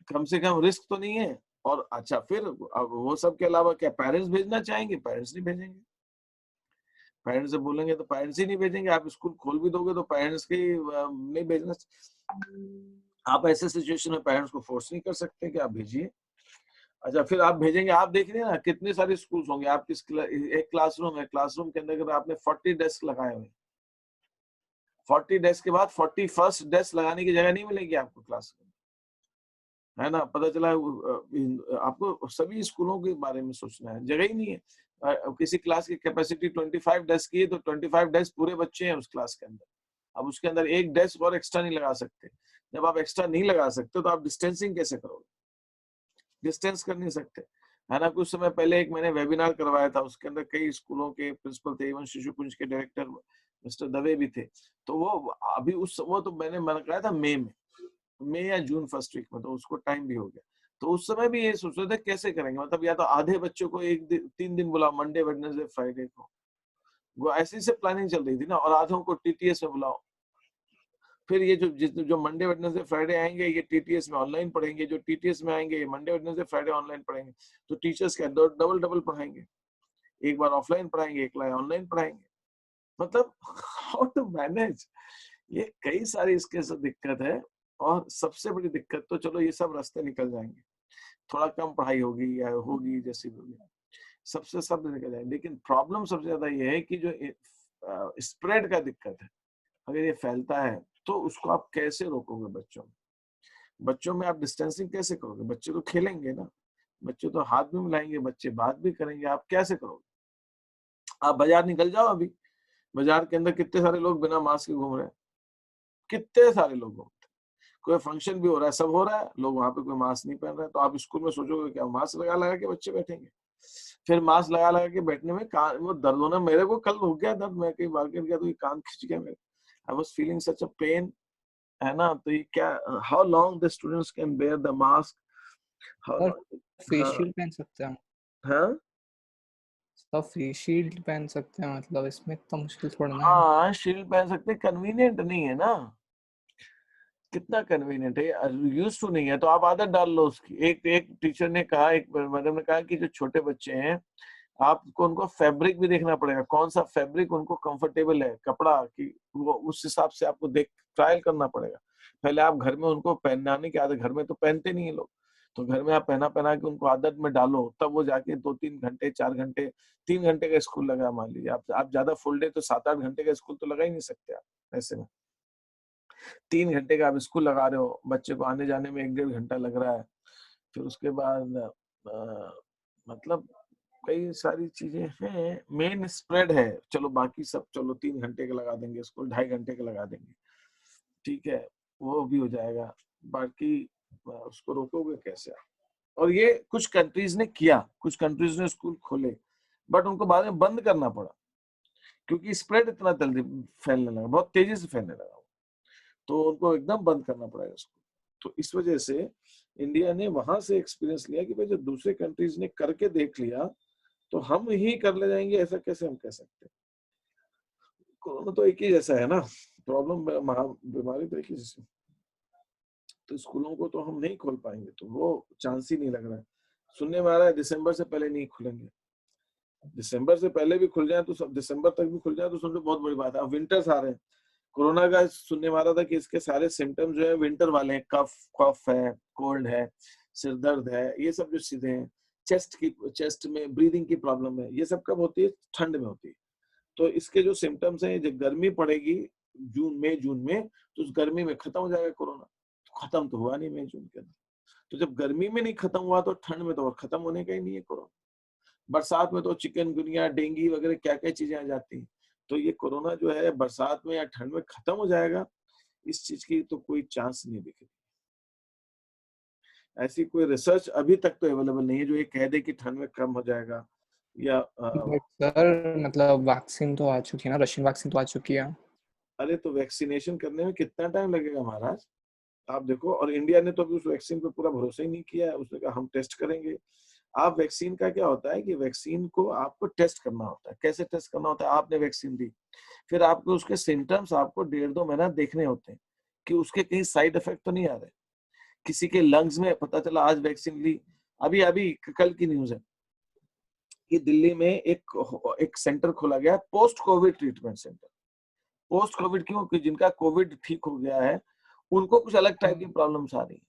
कम से कम रिस्क तो नहीं है। और अच्छा, फिर अब वो सब के अलावा क्या पेरेंट्स भेजना चाहेंगे? पेरेंट्स नहीं भेजेंगे। पेरेंट्स से बोलेंगे तो पेरेंट्स ही नहीं भेजेंगे। आप स्कूल खोल भी दोगे तो पेरेंट्स के नहीं भेजना। आप ऐसे सिचुएशन में पेरेंट्स को फोर्स नहीं कर सकते कि आप भेजिए। अच्छा, फिर आप भेजेंगे, आप देख रहे हैं ना कितने सारे स्कूल्स होंगे, आप एक क्लासरूम है, क्लासरूम के अंदर अगर आपने 40 डेस्क लगाए हुए, 40 डेस्क के बाद 41st डेस्क लगाने की जगह नहीं मिलेगी आपको क्लास में, है ना। पता चला आपको सभी स्कूलों के बारे में सोचना है, जगह ही नहीं है। किसी क्लास की कैपेसिटी 25 डेस्क की है तो 25 डेस्क पूरे बच्चे हैं उस क्लास के अंदर। अब उसके अंदर एक डेस्क और एक्स्ट्रा नहीं लगा सकते। जब आप एक्स्ट्रा नहीं लगा सकते तो आप डिस्टेंसिंग कैसे करोगे? डिस्टेंस कर नहीं सकते, है ना। कुछ समय पहले एक मैंने वेबिनार करवाया था, उसके अंदर कई स्कूलों के प्रिंसिपल थे, इवन शिशुकुंज के डायरेक्टर मिस्टर दवे भी थे। तो वो अभी वो तो मैंने कराया था मई या जून फर्स्ट वीक में, तो उसको टाइम भी हो गया। तो उस समय भी ये सोच रहे थे कैसे करेंगे, मतलब या तो आधे बच्चों को 3 दिन बुलाओ, मंडे वेडनेसडे फ्राइडे को, वो ऐसी से प्लानिंग चल रही थी ना, और आधों को टीटीएस में बुलाओ। फिर ये जो मंडे वेडनेसडे फ्राइडे आएंगे ये टीटीएस में ऑनलाइन पढ़ेंगे, जो टीटीएस में आएंगे ये मंडे वेडनेसडे फ्राइडे ऑनलाइन पढ़ेंगे। तो टीचर्स क्या डबल पढ़ाएंगे, एक बार ऑफलाइन पढ़ाएंगे, एक बार ऑनलाइन पढ़ाएंगे। मतलब हाउ टू मैनेज, ये कई सारी इसके साथ दिक्कत है। और सबसे बड़ी दिक्कत तो चलो ये सब रास्ते निकल जाएंगे, थोड़ा कम पढ़ाई होगी या होगी जैसी होगी, सबसे सब निकल जाएंगे। लेकिन प्रॉब्लम सबसे ज्यादा ये है कि जो स्प्रेड का दिक्कत है, अगर ये फैलता है तो उसको आप कैसे रोकोगे? बच्चों में आप डिस्टेंसिंग कैसे करोगे? बच्चे तो खेलेंगे ना, बच्चे तो हाथ भी मिलाएंगे, बच्चे बात भी करेंगे, आप कैसे करोगे? आप बाजार निकल जाओ, अभी बाजार के अंदर कितने सारे लोग बिना मास्क के घूम रहे हैं, कितने सारे लोग घूमते हैं। कोई फंक्शन भी हो रहा है, सब हो रहा है, लोग वहां पे कोई मास्क नहीं पहन रहे, तो आप स्कूल में सोचोगे क्या मास्क लगा के बच्चे बैठेंगे? फिर मास्क लगा के बैठने में कान वो दर्द होना, मेरे को कल हो गया दर्द, मैं कहीं मार्केट गया तो ये कान खिंच गया मेरे, I was feeling such a pain, है ना। तो ये क्या, how long the students can bear the mask, how और फेस शील्ड पहन सकते हैं, हाँ सब फेस शील्ड पहन सकते हैं, मतलब इसमें इतना मुश्किल थोड़ा ना है। हाँ, शील्ड पहन सकते, कन्वीनियंट नहीं है ना, कितना कन्वीनियंट है, यूज टू नहीं है तो आप आदत डाल लो उसकी। एक टीचर ने कहा, एक मैडम ने कहा कि जो छोटे बच्चे हैं आपको उनको फैब्रिक भी देखना पड़ेगा, कौन सा फैब्रिक उनको कंफर्टेबल है कपड़ा की, वो उस हिसाब से आपको देख ट्रायल करना पड़ेगा। पहले आप घर में उनको पहनाने की आदत, घर में तो पहनते नहीं है लोग, तो घर में आप पहना के उनको आदत में डालो, तब वो जाके 2-3 घंटे 4 घंटे 3 घंटे का स्कूल लगा, मान लीजिए आप ज्यादा फुल डे तो 7-8 घंटे का स्कूल तो लगा ही नहीं सकते आप। ऐसे में 3 घंटे का आप स्कूल लगा रहे हो, बच्चे को आने जाने में 1-1.5 घंटा लग रहा है, फिर उसके बाद मतलब कई सारी चीजें हैं। मेन स्प्रेड है, चलो बाकी सब चलो 3 घंटे का लगा देंगे स्कूल, 2.5 घंटे का लगा देंगे, ठीक है, वो भी हो जाएगा। बाकी उसको रोकोगे कैसे आप? और ये कुछ कंट्रीज ने किया, कुछ कंट्रीज ने स्कूल खोले, बट उनको बाद में बंद करना पड़ा क्योंकि स्प्रेड इतना जल्दी फैलने लगा, बहुत तेजी से फैलने लगा, तो उनको एकदम बंद करना पड़ेगा उसको। तो इस वजह से इंडिया ने वहां से एक्सपीरियंस लिया कि भाई जब दूसरे कंट्रीज ने करके देख लिया तो हम ही कर ले जाएंगे, ऐसा कैसे हम कह सकते हैं। कोरोना तो एक ही जैसा है ना, प्रॉब्लम बीमारी तो एक ही जैसी। तो स्कूलों को तो हम नहीं खोल पाएंगे, तो वो चांस ही नहीं लग रहा है। सुनने में आ रहा है दिसंबर से पहले नहीं खुलेंगे। दिसंबर से पहले भी खुल जाए तो सब, दिसंबर तक भी खुल जाए तो समझो बहुत बड़ी बात है। अब विंटर्स आ रहे हैं, कोरोना का सुनने में आ रहा था कि इसके सारे सिम्टम्स जो है विंटर वाले हैं, कफ है, कोल्ड है, सिर दर्द है, ये सब जो सीधे हैं। चेस्ट में ब्रीदिंग की प्रॉब्लम है, ये सब कब होती है? ठंड में होती है। तो इसके जो सिम्टम्स हैं, जब गर्मी पड़ेगी जून में, तो उस गर्मी में खत्म हो जाएगा कोरोना। तो खत्म तो हुआ नहीं मई जून के अंदर। तो जब गर्मी में नहीं खत्म हुआ तो ठंड में तो और खत्म होने का ही नहीं है कोरोना। बरसात में तो चिकनगुनिया, डेंगू वगैरह क्या क्या चीजें आ जाती हैं। तो ये कोरोना जो है बरसात में या ठंड में खत्म हो जाएगा, इस चीज की तो कोई चांस नहीं दिख रही। ऐसी कोई रिसर्च अभी तक तो अवेलेबल नहीं है जो ये कह दे कि ठंड में कम हो जाएगा या बट सर मतलब वैक्सीन तो आ चुकी है ना, रशियन वैक्सीन तो आ चुकी है। अरे तो वैक्सीनेशन करने में कितना टाइम लगेगा महाराज? आप देखो, और इंडिया ने तो अभी उस वैक्सीन पे पूरा भरोसा ही नहीं किया है। उसने कहा हम टेस्ट करेंगे। आप वैक्सीन का क्या होता है कि वैक्सीन को आपको टेस्ट करना होता है। कैसे टेस्ट करना होता है? आपने वैक्सीन दी, फिर आपको उसके सिम्टम्स आपको 1.5-2 महीना देखने होते हैं कि उसके कहीं साइड इफेक्ट तो नहीं आ रहे। किसी के लंग्स में पता चला आज वैक्सीन ली, अभी कल की न्यूज है कि दिल्ली में एक सेंटर खोला गया, post Covid treatment centre. Post Covid क्यों? कि जिनका कोविड ठीक हो गया है उनको कुछ अलग टाइप की प्रॉब्लम्स आ रही है,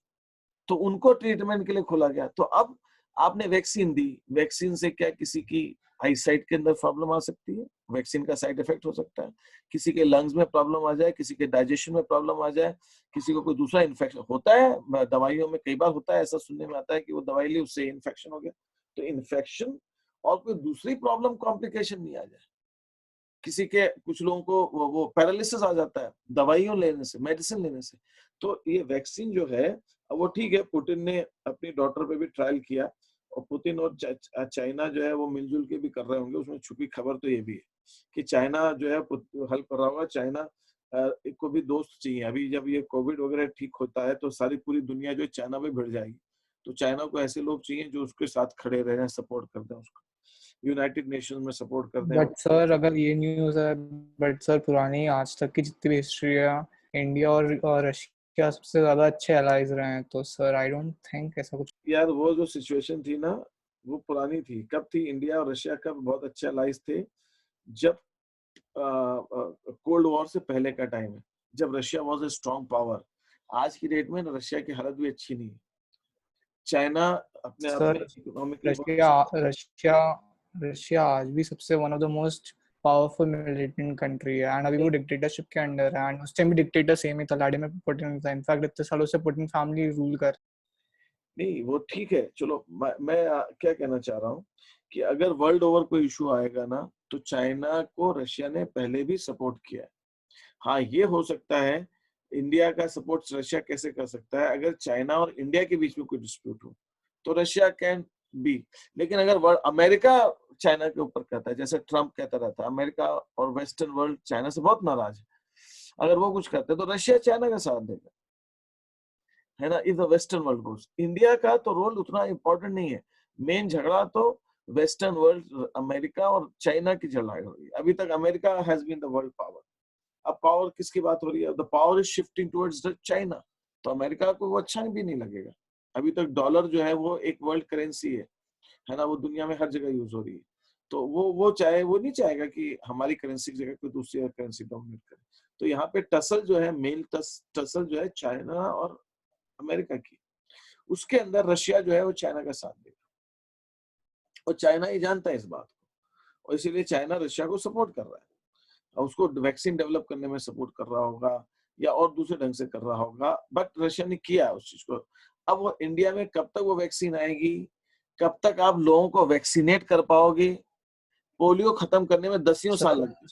तो उनको ट्रीटमेंट के लिए खोला गया। तो अब आपने वैक्सीन दी, वैक्सीन से क्या किसी की आई साइट के अंदर प्रॉब्लम आ सकती है, वैक्सीन का साइड इफेक्ट हो सकता है, किसी के लंग्स में प्रॉब्लम आ जाए, किसी के डाइजेशन में प्रॉब्लम आ जाए, किसी को कोई दूसरा इन्फेक्शन होता है। दवाइयों में कई बार होता है, ऐसा सुनने में आता है कि वो दवाई ली उससे इन्फेक्शन हो गया। तो इन्फेक्शन और कोई दूसरी प्रॉब्लम कॉम्प्लिकेशन नहीं आ जाए। किसी के, कुछ लोगों को वो पैरालिसिस आ जाता है दवाइयों लेने से, मेडिसिन लेने से। तो ये वैक्सीन जो है वो ठीक है, पुतिन ने अपनी डॉटर पे भी ट्रायल किया, और पुतिन और चाइना जो है वो मिलजुल के भी कर रहे होंगे। उसमें छुपी खबर तो ये भी है कि चाइना जो है हेल्प कर रहा होगा। चाइना को भी दोस्त चाहिए। अभी जब ये कोविड वगैरह ठीक होता है तो सारी पूरी दुनिया जो चाइना में भिड़ जाएगी। तो चाइना को ऐसे लोग चाहिए जो उसके साथ खड़े रहे, सपोर्ट कर दें उसको, यूनाइटेड नेशंस में सपोर्ट कर दें। बट सर अगर ये न्यूज़ है, बट सर पुरानी आज तक की जितनी भी हिस्ट्री है, इंडिया और रशिया सबसे ज्यादा अच्छे एलाइज रहे हैं। तो सर आई डोंट थिंक ऐसा कुछ। यार वो जो सिचुएशन थी ना वो पुरानी थी। कब थी? इंडिया और रशिया कब बहुत अच्छे अलाइज थे? जब कोल्ड वॉर से पहले का टाइम है, जब Russia was a strong power. आज की डेट में रशिया की हालत भी अच्छी नहीं है। चाइना अपने आप में सर इकोनॉमिकली रशिया आज भी सबसे one of the most powerful militant country है, एंड अभी वो डिक्टेटरशिप के अंडर है। एंड उस टाइम भी डिक्टेटर सेम ही था, व्लादिमीर पुतिन था। इनफैक्ट इतने सालों से पुतिन फैमिली रूल कर। नहीं, वो ठीक है। चलो मैं क्या कहना चाह रहा हूँ कि अगर वर्ल्ड ओवर कोई इशू आएगा ना तो चाइना को रशिया ने पहले भी सपोर्ट किया है। हाँ, ये हो सकता है इंडिया का सपोर्ट रशिया कैसे कर सकता है अगर चाइना और इंडिया के बीच में कोई डिस्प्यूट हो, तो रशिया कैन बी। लेकिन अगर अमेरिका चाइना के ऊपर कहता है, जैसे ट्रम्प कहता रहता है अमेरिका और वेस्टर्न वर्ल्ड चाइना से बहुत नाराज है, अगर वो कुछ करते हैं तो रशिया चाइना का साथ देगा, है ना। If the western world goes, India का तो रोल उतना इंपॉर्टेंट नहीं है। मेन झगड़ा तो वेस्टर्न वर्ल्ड, अमेरिका और चाइना की झगड़ा हो रही है। अभी तक America has been the world power. अब पावर किसकी बात हो रही है? The power is shifting towards the China. तो अमेरिका को वो अच्छा भी नहीं लगेगा। अभी तक डॉलर जो है वो एक वर्ल्ड करेंसी है ना, वो दुनिया में हर जगह यूज हो रही है। तो वो नहीं चाहेगा कि हमारी करेंसी की जगह कोई दूसरी करेंसी डोमिनेट करे। तो यहाँ पे टसल जो है, मेल टसल जो है चाइना और अमेरिका की, उसके अंदर रशिया जो है वो चाइना का साथ देगा, और चाइना ही जानता है इस बात को, और इसीलिए चाइना रशिया को सपोर्ट कर रहा है। और उसको वैक्सीन डेवलप करने में सपोर्ट कर रहा होगा या और दूसरे ढंग से कर रहा होगा, बट रशिया ने किया उस चीज को। अब वो इंडिया में कब तक वो वैक्सीन आएगी, कब तक आप लोगों को वैक्सीनेट कर पाओगे? पोलियो खत्म करने में 10 साल लगते।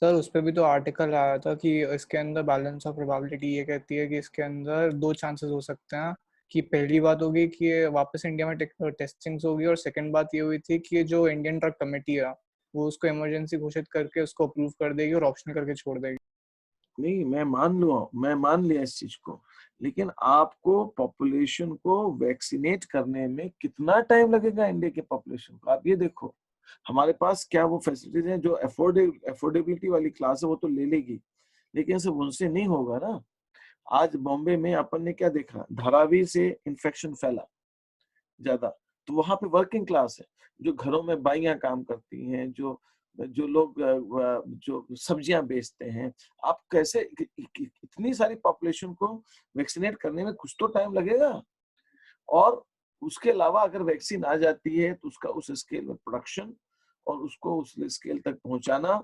सर उस पे भी तो आर्टिकल आया था कि इसके अंदर बैलेंस ऑफ प्रोबेबिलिटी ये कहती है कि इसके अंदर 2 चांसेस हो सकते हैं। कि पहली बात होगी कि ये वापस इंडिया में टेस्टिंग्स होगी, और सेकंड बात ये हुई थी कि जो इंडियन ड्रग कमेटी है वो उसको इमरजेंसी घोषित करके उसको अप्रूव कर देगी और ऑप्शनल करके छोड़ देगी। नहीं, मैं मान लिया इस चीज को, लेकिन आपको पॉपुलेशन को वैक्सीनेट करने में कितना टाइम लगेगा? इंडिया के पॉपुलेशन को आप ये देखो, हमारे पास क्या वो फैसिलिटीज हैं जो अफोर्डेबिलिटी वाली क्लास है वो तो ले लेगी, लेकिन सिर्फ उनसे नहीं होगा ना। आज बॉम्बे में अपन ने क्या देखा, धारावी से इन्फेक्शन फैला ज्यादा, तो वहां पे वर्किंग क्लास है, जो घरों में बाइयां काम करती हैं, जो जो लोग जो सब्जियां बेचते हैं। आप कैसे इतनी सारी पॉपुलेशन को वैक्सीनेट करने में कुछ तो टाइम लगेगा। और उसके अलावा अगर वैक्सीन आ जाती है तो उसका उस स्केल में प्रोडक्शन और उसको उस स्केल तक पहुंचाना,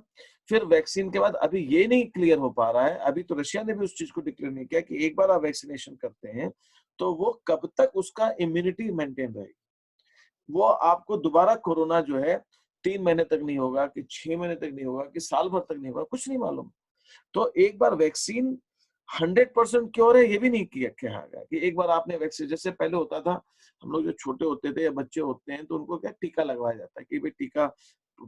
फिर वैक्सीन के बाद अभी ये नहीं क्लियर हो पा रहा है, अभी तो रशिया ने भी उस चीज को डिक्लेयर नहीं किया कि एक बार आप वैक्सीनेशन करते हैं तो वो कब तक उसका इम्यूनिटी मेंटेन रहेगी। वो आपको दोबारा कोरोना जो है 3 महीने तक नहीं होगा कि 6 महीने तक नहीं होगा कि साल भर तक नहीं होगा, कुछ नहीं मालूम। तो एक बार वैक्सीन 100% क्योर है ये भी नहीं किया कहा गया कि एक बार आपने वैक्सीन, जैसे पहले होता था हम लोग जो छोटे होते थे या बच्चे होते हैं तो उनको क्या टीका लगवाया जाता है कि भाई टीका,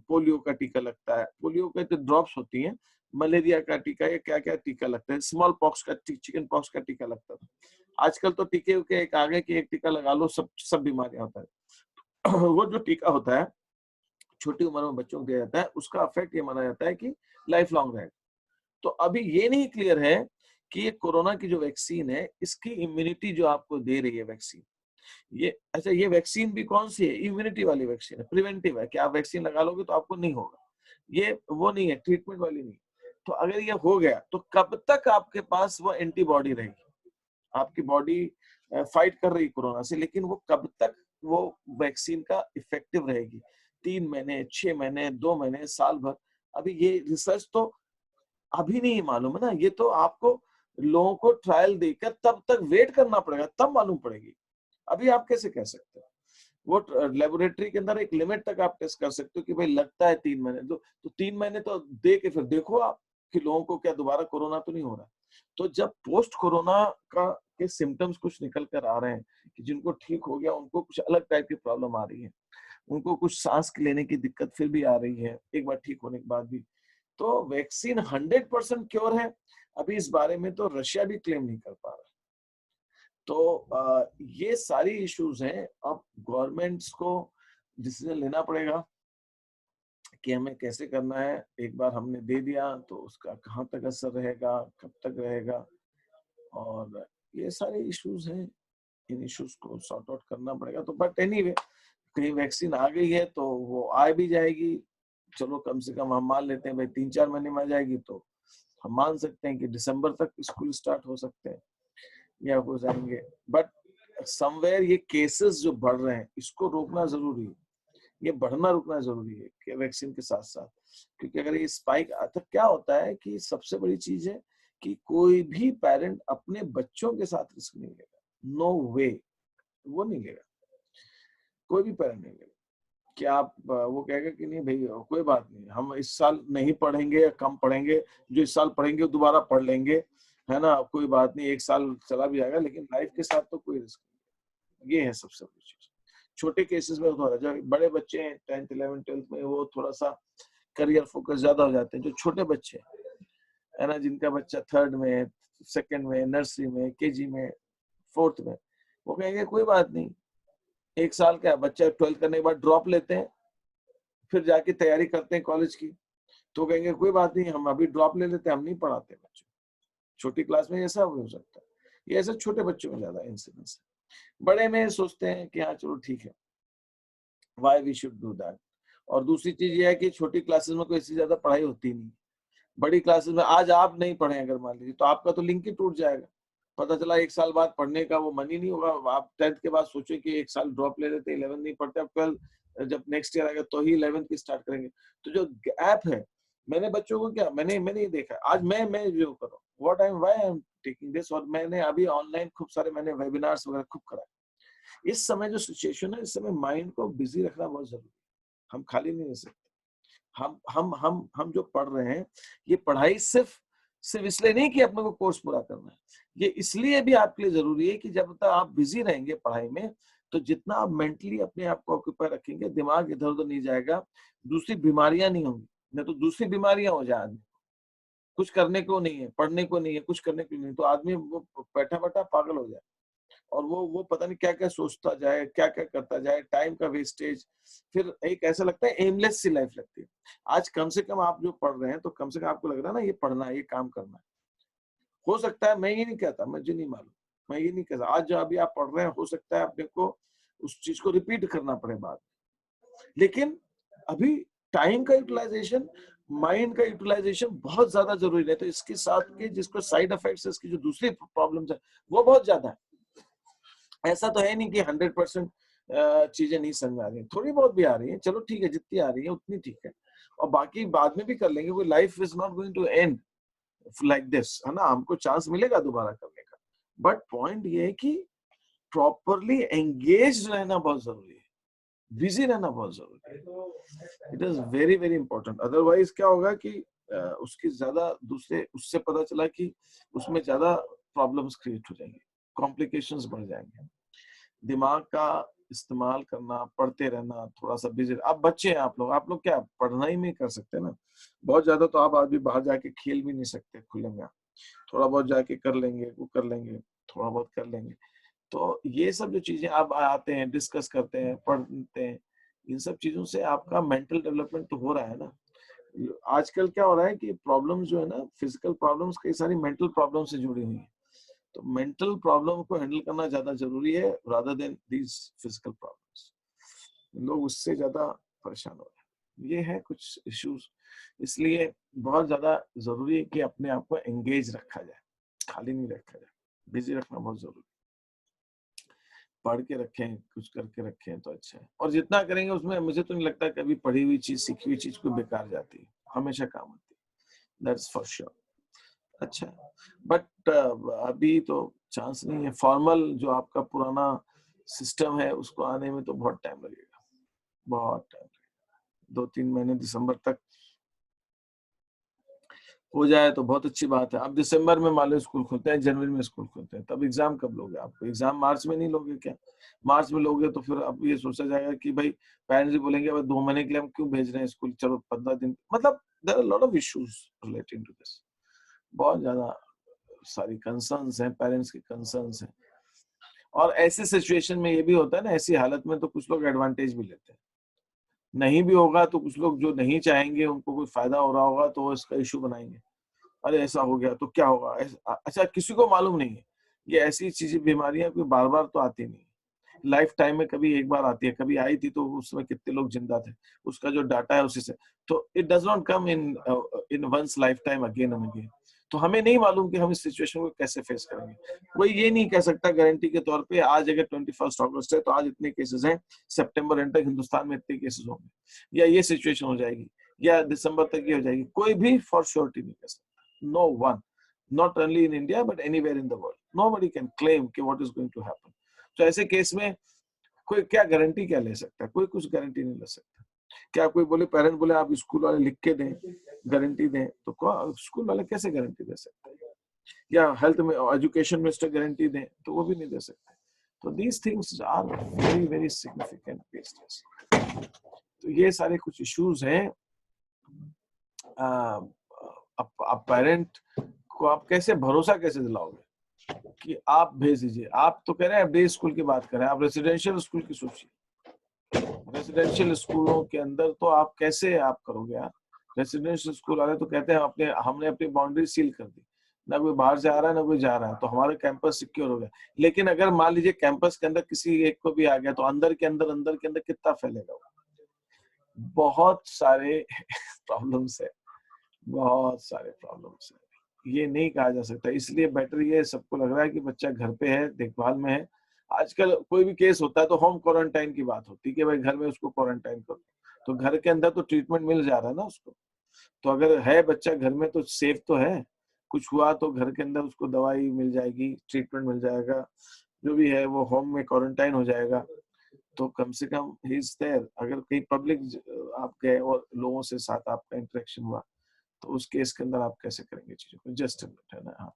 पोलियो का टीका लगता है, पोलियो के तो ड्रॉप्स होती हैं, मलेरिया का टीका या क्या क्या टीका लगता है, स्मॉल पॉक्स का, चिकन पॉक्स का टीका लगता था। आजकल तो टीके के एक आगे कि एक टीका लगा लो सब बीमारियां होता है। वो जो टीका होता है छोटी उम्र में बच्चों को दिया जाता है, उसका इफेक्ट ये माना जाता है कि लाइफ लॉन्ग रहेगा। तो अभी ये नहीं क्लियर है कि ये कोरोना की जो वैक्सीन है इसकी इम्यूनिटी जो आपको दे रही है वैक्सीन, ये अच्छा ये वैक्सीन भी कौन सी है, इम्यूनिटी वाली वैक्सीन है, प्रिवेंटिव है कि आप वैक्सीन लगा लोगे तो आपको नहीं होगा, ये वो नहीं है, ट्रीटमेंट वाली नहीं। तो अगर ये हो गया तो कब तक आपके पास वो एंटीबॉडी रहेगी, आपकी बॉडी फाइट कर रही कोरोना से, लेकिन वो कब तक वो वैक्सीन का इफेक्टिव रहेगी, 3 महीने, 6 महीने, 2 महीने, साल भर, अभी ये रिसर्च तो अभी नहीं मालूम है ना। ये तो आपको लोगों को ट्रायल देकर तब तक वेट करना पड़ेगा, तब मालूम पड़ेगी। अभी आप कैसे कह सकते हो, वो लेबोरेटरी के अंदर एक लिमिट तक आप टेस्ट कर सकते हो कि भाई लगता है 3 महीने, तो 3 महीने तो दे के फिर देखो आप कि लोगों को क्या दोबारा कोरोना तो नहीं हो रहा। तो जब पोस्ट कोरोना का के सिम्टम्स कुछ निकल कर आ रहे हैं कि जिनको ठीक हो गया उनको कुछ अलग टाइप की प्रॉब्लम आ रही है, उनको कुछ सांस लेने की दिक्कत फिर भी आ रही है एक बार ठीक होने के बाद भी, तो वैक्सीन 100% क्योर है अभी इस बारे में तो रशिया भी क्लेम नहीं कर पा रहा। तो ये सारी इश्यूज हैं। अब गवर्नमेंट्स को डिसीजन लेना पड़ेगा कि हमें कैसे करना है। एक बार हमने दे दिया तो उसका कहाँ तक असर रहेगा, कब तक रहेगा, और ये सारे इश्यूज हैं, इन इश्यूज को सॉर्ट आउट करना पड़ेगा। तो बट एनीवे कहीं वैक्सीन आ गई है तो वो आ भी जाएगी, चलो कम से कम हम मान लेते हैं भाई 3-4 महीने में आ जाएगी, तो हम मान सकते हैं कि दिसंबर तक स्कूल स्टार्ट हो सकते हैं या हो जाएंगे। बट समवेयर ये केसेस जो बढ़ रहे हैं इसको रोकना जरूरी है, ये बढ़ना रुकना जरूरी है कि वैक्सीन के साथ साथ, क्योंकि अगर ये स्पाइक आता क्या होता है कि सबसे बड़ी चीज है कि कोई भी पेरेंट अपने बच्चों के साथ रिस्क नहीं लेगा, नो वे, वो नहीं लेगा, कोई भी पेरेंट नहीं लेगा कि आप वो कहेगा कि नहीं भाई कोई बात नहीं, हम इस साल नहीं पढ़ेंगे या कम पढ़ेंगे, जो इस साल पढ़ेंगे दोबारा पढ़ लेंगे, है ना, कोई बात नहीं, एक साल चला भी जाएगा, लेकिन लाइफ के साथ तो कोई रिस्क नहीं। ये है सबसे बड़ी चीज। छोटे केसेस में थोड़ा, जो बड़े बच्चे हैं 10th 11th 12th में वो थोड़ा सा करियर फोकस ज्यादा हो जाते हैं। जो छोटे बच्चे है ना, जिनका बच्चा 3rd में, 2nd में, नर्सरी में, केजी में, 4th में, वो कहेंगे कोई बात नहीं, एक साल का बच्चा 12th करने के बाद ड्रॉप लेते हैं, फिर जाके तैयारी करते हैं कॉलेज की, तो कहेंगे कोई बात नहीं, हम अभी ड्रॉप ले लेते हैं, हम नहीं पढ़ाते बच्चों। छोटी क्लास में ऐसा हो सकता है, ये ऐसे छोटे बच्चों में ज्यादा इंसिडेंस है। बड़े में सोचते हैं कि हाँ चलो ठीक है, why we should do that. और दूसरी चीज ये है कि छोटी क्लासेस में कोई ऐसी ज्यादा पढ़ाई होती नहीं, बड़ी क्लासेस में आज आप नहीं पढ़े अगर मान लीजिए तो आपका तो लिंक ही टूट जाएगा, पता चला एक साल बाद पढ़ने का वो मन ही नहीं होगा। आप 10th के बाद सोचे कि एक साल ड्रॉप ले लेते, 11 नहीं पढ़ते, अब 12 जब नेक्स्ट ईयर आएगा तो ही 11th की स्टार्ट करेंगे। तो जो गैप है, मैंने बच्चों को क्या, मैंने ये देखा, आज मैं जो करूँ what I am, why I am taking this, और मैंने अभी ऑनलाइन खूब सारे मैंने वेबिनार्स वगैरह खूब कराए। इस समय जो सिचुएशन है, इस समय माइंड को बिजी रखना बहुत जरूरी है, हम खाली नहीं रह सकते। हम जो पढ़ रहे हैं, ये पढ़ाई सिर्फ इसलिए नहीं कि अपने को कोर्स पूरा करना है, ये इसलिए भी आपके लिए जरूरी है कि जब तक आप बिजी रहेंगे पढ़ाई में, तो जितना आप मेंटली अपने आप को ऑक्यूपाई रखेंगे, दिमाग इधर उधर नहीं जाएगा, दूसरी बीमारियां नहीं होंगी, नहीं तो दूसरी बीमारियां हो जाए, आदमी कुछ करने को नहीं है, पढ़ने को नहीं है, कुछ करने को नहीं है, तो आदमी वो बैठा बैठा पागल हो जाए। और वो पता नहीं क्या क्या सोचता जाए, क्या क्या करता जाए, टाइम का वेस्टेज, फिर एक ऐसा लगता है एमलेस सी लाइफ लगती है। आज कम से कम आप जो पढ़ रहे हैं तो कम से कम आपको लग रहा है ना ये पढ़ना है, ये काम करना है। हो सकता है, मैं ये नहीं कहता, मुझे नहीं मालूम, मैं ये नहीं कहता, आज जो अभी आप पढ़ रहे हैं हो सकता है अपने को उस चीज को रिपीट करना पड़े बाद में। लेकिन अभी टाइम का यूटिलाइजेशन, माइंड का यूटिलाइजेशन बहुत ज्यादा जरूरी है। तो इसके साथ के जिसको साइड इफेक्ट्स, इसकी जो दूसरी प्रॉब्लम्स है वो बहुत ज्यादा है। ऐसा तो है नहीं कि 100% चीजें नहीं समझ आ रही हैं, थोड़ी बहुत भी आ रही है, चलो ठीक है, जितनी आ रही है उतनी ठीक है, और बाकी बाद में भी कर लेंगे। वो life is not going to end like this, है ना, हमको चांस मिलेगा दोबारा करने का। बट पॉइंट ये है कि प्रॉपरली एंगेज रहना बहुत जरूरी है, बिजी रहना बहुत जरूरी है। It is very very important. Otherwise क्या होगा कि उसकी ज्यादा दूसरे, उससे पता चला कि उसमें ज्यादा प्रॉब्लम्स क्रिएट हो जाएंगे, कॉम्प्लिकेशंस बढ़ जाएंगे। दिमाग का इस्तेमाल करना, पढ़ते रहना, थोड़ा सा बिजी। आप बच्चे हैं, आप लोग क्या पढ़ना ही नहीं कर सकते ना बहुत ज्यादा, तो आप आज भी बाहर जाके खेल भी नहीं सकते खुले में। थोड़ा बहुत जाके कर लेंगे, वो कर लेंगे, थोड़ा बहुत कर लेंगे। तो ये सब जो चीजें आप आते हैं, डिस्कस करते हैं, पढ़ते हैं, इन सब चीजों से आपका मेंटल डेवलपमेंट तो हो रहा है ना। आजकल क्या हो रहा है कि प्रॉब्लम्स जो है ना, फिजिकल प्रॉब्लम्स कई सारी मेंटल प्रॉब्लम से जुड़ी हुई है। तो मेंटल प्रॉब्लम को हैंडल करना ज्यादा जरूरी है rather than these physical problems. लोग उससे ज्यादा परेशान हो रहे हैं। ये है कुछ इश्यूज, इसलिए बहुत ज्यादा जरूरी है कि अपने आप को एंगेज रखा जाए, खाली नहीं रखा जाए, बिजी रखना बहुत जरूरी है। पढ़ के रखें, कुछ करके रखें तो अच्छा है। और जितना करेंगे उसमें मुझे तो नहीं लगता कभी पढ़ी हुई चीज, सीखी हुई चीज कोई बेकार जाती है, हमेशा काम आती है, दैट्स फॉर श्योर। अच्छा, बट अभी तो चांस नहीं है। फॉर्मल जो आपका पुराना सिस्टम है उसको आने में तो बहुत टाइम लगेगा, बहुत टाइम लगेगा। 2-3 महीने दिसंबर तक हो जाए तो बहुत अच्छी बात है। अब दिसंबर में मान लो स्कूल खुलते हैं, जनवरी में स्कूल खुलते हैं, तब एग्जाम कब लोगे? आपको एग्जाम मार्च में नहीं लोगे क्या? मार्च में लोगे तो फिर अब ये सोचा जाएगा कि भाई पेरेंट्स भी बोलेंगे अब 2 महीने के लिए हम क्यों भेज रहे हैं स्कूल, चलो 15 दिन। मतलब there are lot of issues relating to this, बहुत ज्यादा सारी कंसर्न्स हैं, पेरेंट्स के कंसर्न्स हैं। और ऐसे सिचुएशन में ये भी होता है ना, ऐसी हालत में तो कुछ लोग एडवांटेज भी लेते हैं। नहीं भी होगा तो कुछ लोग जो नहीं चाहेंगे, उनको कोई फायदा हो रहा होगा तो वो इसका इशू बनाएंगे, अरे ऐसा हो गया तो क्या होगा। अच्छा, किसी को मालूम नहीं है ये ऐसी चीजें, बीमारियां कोई बार बार तो आती नहीं, लाइफ टाइम में कभी एक बार आती है। कभी आई थी तो उसमें कितने लोग जिंदा थे, उसका जो डाटा है उसी से। तो it does not come in in one's life time again and again. तो हमें नहीं मालूम कि हम इस सिचुएशन को कैसे फेस करेंगे। कोई ये नहीं कह सकता गारंटी के तौर पे आज अगर 21 अगस्त है तो आज इतने केसेस हैं, सितंबर एंड तक हिंदुस्तान में इतने केसेस होंगे, या ये सिचुएशन हो जाएगी, या दिसंबर तक ये हो जाएगी। कोई भी फॉर श्योरिटी नहीं कह सकता। No one, not only in India but anywhere in the world, nobody can claim कि what is going to happen. तो ऐसे केस में कोई क्या गारंटी क्या ले सकता है? कोई कुछ गारंटी नहीं ले सकता। क्या कोई बोले, पेरेंट बोले आप स्कूल वाले लिख के दें, गारंटी दें, तो स्कूल वाले कैसे गारंटी दे सकते हैं? या हेल्थ में, एजुकेशन मिनिस्टर गारंटी दें तो वो भी नहीं दे सकते। तो these things are very very significant cases. तो ये सारे कुछ इश्यूज हैं। अब पेरेंट को आप कैसे भरोसा कैसे दिलाओगे कि आप भेज दीजिए? आप तो कह रहे हैं डे स्कूल की बात कर रहे हैं, आप रेसिडेंशियल स्कूल की सोचिए। रेसिडेंशियल स्कूलों के अंदर तो आप कैसे आप करोगे यार? रेसिडेंशियल स्कूल वाले तो कहते हैं हमने अपनी बाउंड्री सील कर दी, ना कोई बाहर से आ रहा है ना कोई जा रहा है, तो हमारा कैंपस सिक्योर हो गया। लेकिन अगर मान लीजिए कैंपस के अंदर किसी एक को भी आ गया तो अंदर के अंदर कितना फैलेगा? बहुत सारे प्रॉब्लम्स है, बहुत सारे प्रॉब्लम्स है। ये नहीं कहा जा सकता, इसलिए बेटर ये सबको लग रहा है कि बच्चा घर पे है, देखभाल में है। आजकल कोई भी केस होता है तो होम क्वारंटाइन की बात होती है कि भाई घर में उसको क्वारंटाइन करो। तो घर के अंदर तो ट्रीटमेंट मिल जा रहा है ना उसको। तो अगर है बच्चा घर में तो सेफ तो है। कुछ हुआ तो घर के अंदर उसको दवाई मिल जाएगी, ट्रीटमेंट मिल जाएगा, जो भी है वो होम में क्वारंटाइन हो जाएगा। तो कम से कम ही इज देयर। अगर कहीं पब्लिक आप गए और लोगों से साथ आपका इंटरेक्शन हुआ तो उस केस के अंदर आप कैसे करेंगे चीजों को? जस्ट है ना। हाँ।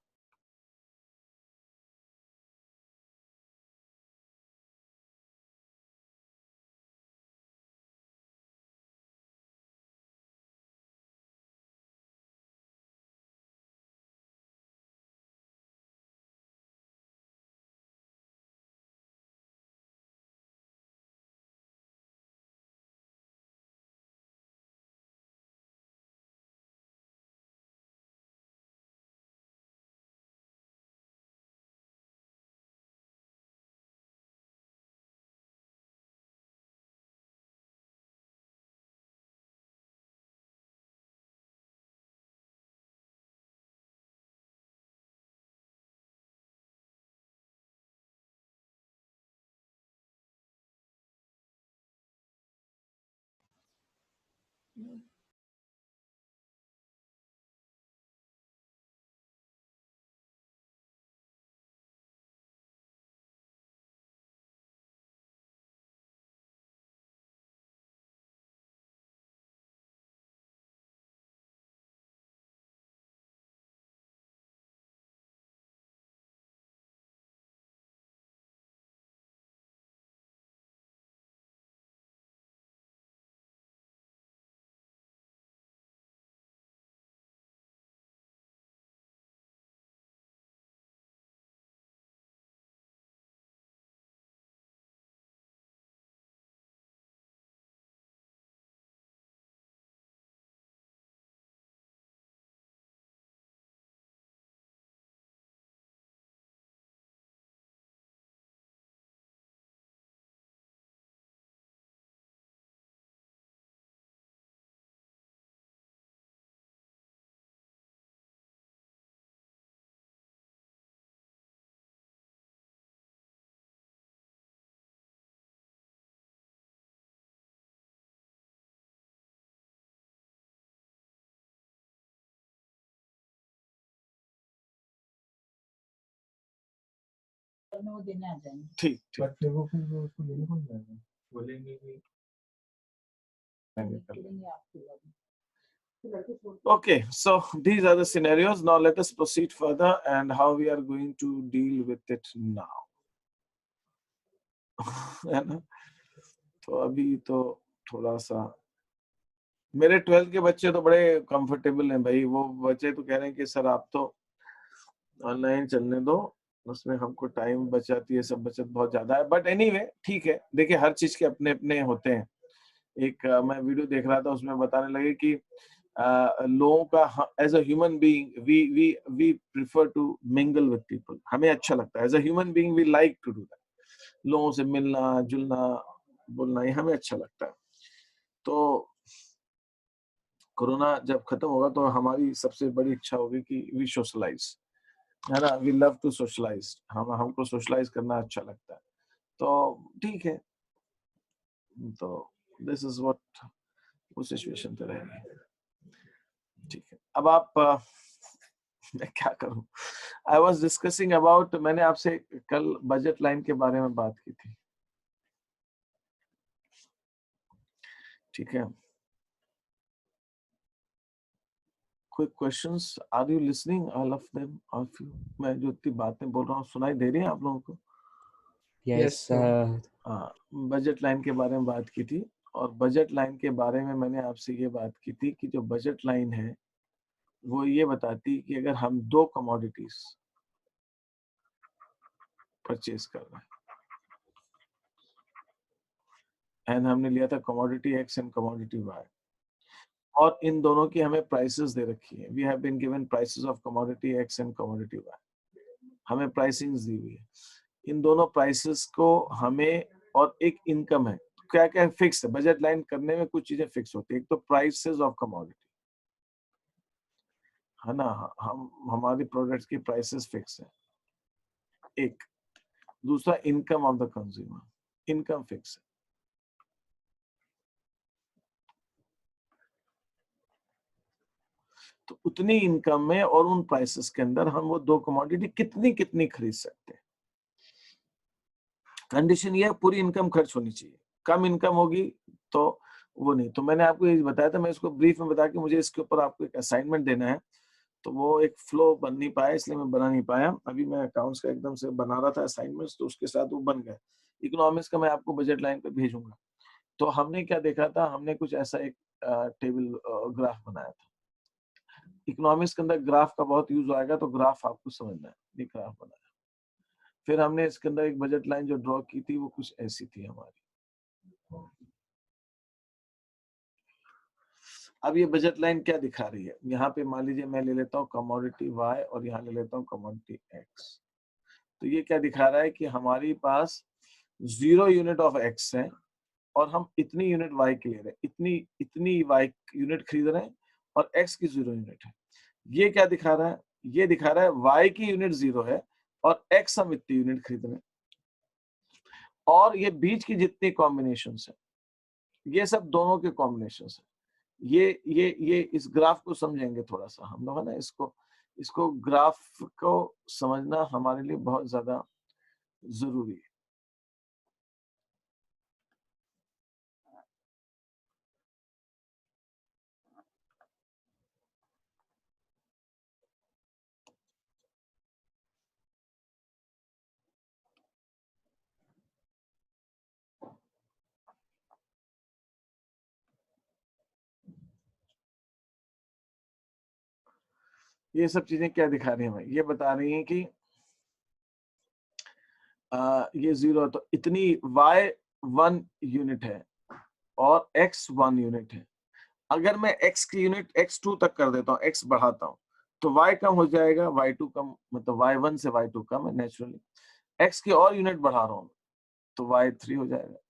ठीक ठीक बट फिर वो उसको लेने कौन जाएगा? बोलेंगे कि लेंगे। Okay, so these are the scenarios. Now let us proceed further and how we are going to deal with it now. है ना? तो अभी तो थोड़ा सा मेरे 12th के बच्चे तो बड़े कंफर्टेबल हैं भाई। वो बच्चे तो कह रहे हैं कि सर आप तो ऑनलाइन चलने दो, उसमें हमको टाइम बचाती है, सब बचत बहुत ज्यादा है। बट एनीवे ठीक है, देखिए हर चीज के अपने अपने होते हैं। एक मैं वीडियो देख रहा था, उसमें बताने लगे कि लोगों का as a human being we prefer to mingle with people. हमें अच्छा लगता है as a human being, we like to do that. लोगों से मिलना जुलना बोलना ये हमें अच्छा लगता है। तो कोरोना जब खत्म होगा तो हमारी सबसे बड़ी इच्छा होगी कि वी सोशलाइज, है ना। वी लव टू सोशलाइज, हमको सोशलाइज करना अच्छा लगता है। तो ठीक है, तो दिस इज व्हाट वो सिचुएशन तो रहेगी। ठीक है, अब आप मैं क्या करूं। आई वॉज डिस्कसिंग अबाउट, मैंने आपसे कल बजट लाइन के बारे में बात की थी, ठीक है। कोई questions? Are you listening all of them of you? मैं जो इतनी बातें बोल रहा हूँ सुनाई दे रही है आप लोगों को? Yes sir. हाँ, बजट लाइन के बारे में बात की थी। और बजट लाइन के बारे में मैंने आपसे ये बात की थी कि जो बजट लाइन है वो ये बताती कि अगर हम 2 कमोडिटीज परचेज कर रहे हैं एंड हमने लिया था commodity X and commodity Y, और इन दोनों की हमें प्राइसेस दे रखी है। We have been given prices of commodity X and commodity Y, हमें प्राइसिंग्स दी हुई है। इन दोनों प्राइसेस को हमें, और एक इनकम है, क्या क्या फिक्स है। बजट लाइन करने में कुछ चीजें फिक्स होती है। एक तो प्राइसेस ऑफ कमोडिटी, है ना, हमारी प्रोडक्ट्स की प्राइसेस फिक्स है एक। दूसरा income of the consumer, income fix है। तो उतनी इनकम में और उन प्राइसेस के अंदर हम वो 2 कमोडिटी कितनी कितनी खरीद सकते हैं। कंडीशन ये है पूरी इनकम खर्च होनी चाहिए, कम इनकम होगी तो वो नहीं। तो मैंने आपको ये बताया था, मैं इसको ब्रीफ में बता के मुझे इसके ऊपर आपको एक असाइनमेंट देना है, तो वो एक फ्लो बन नहीं पाया, इसलिए मैं बना नहीं पाया। अभी मैं अकाउंट्स का एकदम से बना रहा था असाइनमेंट्स, तो उसके साथ वो बन गए। इकोनॉमिक्स का मैं आपको बजट लाइन पे भेजूंगा। तो हमने क्या देखा था, हमने कुछ ऐसा एक टेबल ग्राफ बनाया था। इकोनॉमिक्स के अंदर ग्राफ का बहुत यूज आएगा, तो ग्राफ आपको समझना है। ये ग्राफ बनाया, फिर हमने इसके अंदर एक बजट लाइन जो ड्रॉ की थी वो कुछ ऐसी थी हमारी। अब ये बजट लाइन क्या दिखा रही है, यहाँ पे मान लीजिए मैं ले लेता हूँ कमोडिटी वाई और यहाँ ले लेता हूँ कमोडिटी एक्स। तो ये क्या दिखा रहा है कि हमारे पास 0 यूनिट ऑफ एक्स है और हम इतनी यूनिट वाई की ले रहे हैं, इतनी वाई यूनिट खरीद रहे हैं, और एक्स की 0 यूनिट है। ये क्या दिखा रहा है, ये दिखा रहा है वाई की यूनिट 0 है और एक्स हम इतनी यूनिट खरीद रहे हैं। और ये बीच की जितनी कॉम्बिनेशन है ये सब दोनों के कॉम्बिनेशन है। ये इस ग्राफ को समझेंगे थोड़ा सा हम लोग, है ना। इसको ग्राफ को समझना हमारे लिए बहुत ज्यादा जरूरी है। ये सब चीजें क्या दिखा रही हैं हमें? ये बता रही हैं कि ये 0 है तो इतनी y 1 यूनिट है और x 1 यूनिट है। अगर मैं x की यूनिट x2 तक कर देता हूँ, x बढ़ाता हूँ, तो y कम हो जाएगा, y2 कम, मतलब y1 से y2 कम है नेचुरली। x की और यूनिट बढ़ा रहा हूँ तो y3 हो जाएगा।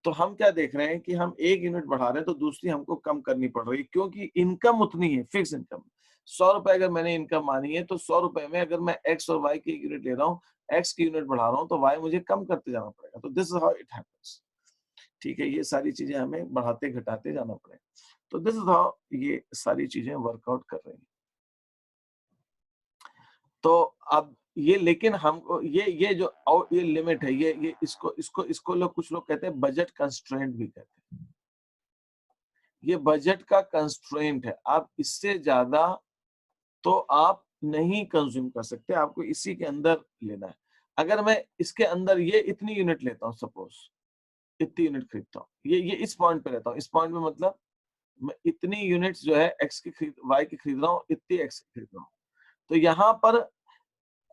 तो हम क्या देख रहे हैं कि हम एक यूनिट बढ़ा रहे हैं तो दूसरी हमको कम करनी पड़ रही है, क्योंकि इनकम उतनी है, फिक्स इनकम। 100 रुपए अगर मैंने इनकम मानी है तो 100 रुपए में अगर मैं x और y की एक यूनिट ले रहा हूँ, x की यूनिट बढ़ा रहा हूँ, तो y मुझे कम करते जाना पड़ेगा। तो this is how it happens. ठीक है, ये सारी चीजें हमें बढ़ाते घटाते जाना पड़ेगा। तो दिस इज हाउ ये सारी चीजें वर्कआउट कर रही हैं। तो अब ये, लेकिन हमको ये जो ये लिमिट है, ये इसको लोग, कुछ लोग कहते हैं बजट कंस्ट्रेंट भी कहते हैं। ये बजट का कंस्ट्रेंट है, आप इससे ज्यादा तो आप नहीं कंज्यूम कर सकते, आपको इसी के अंदर लेना है। अगर मैं इसके अंदर ये इतनी यूनिट लेता हूँ, सपोज इतनी यूनिट खरीदता हूँ, ये इस पॉइंट पे रहता हूँ, इस पॉइंट पे मतलब मैं इतनी यूनिट्स जो है x की खरीद, y की खरीद रहा हूँ, इतनी x की खरीद रहा हूँ, तो यहाँ पर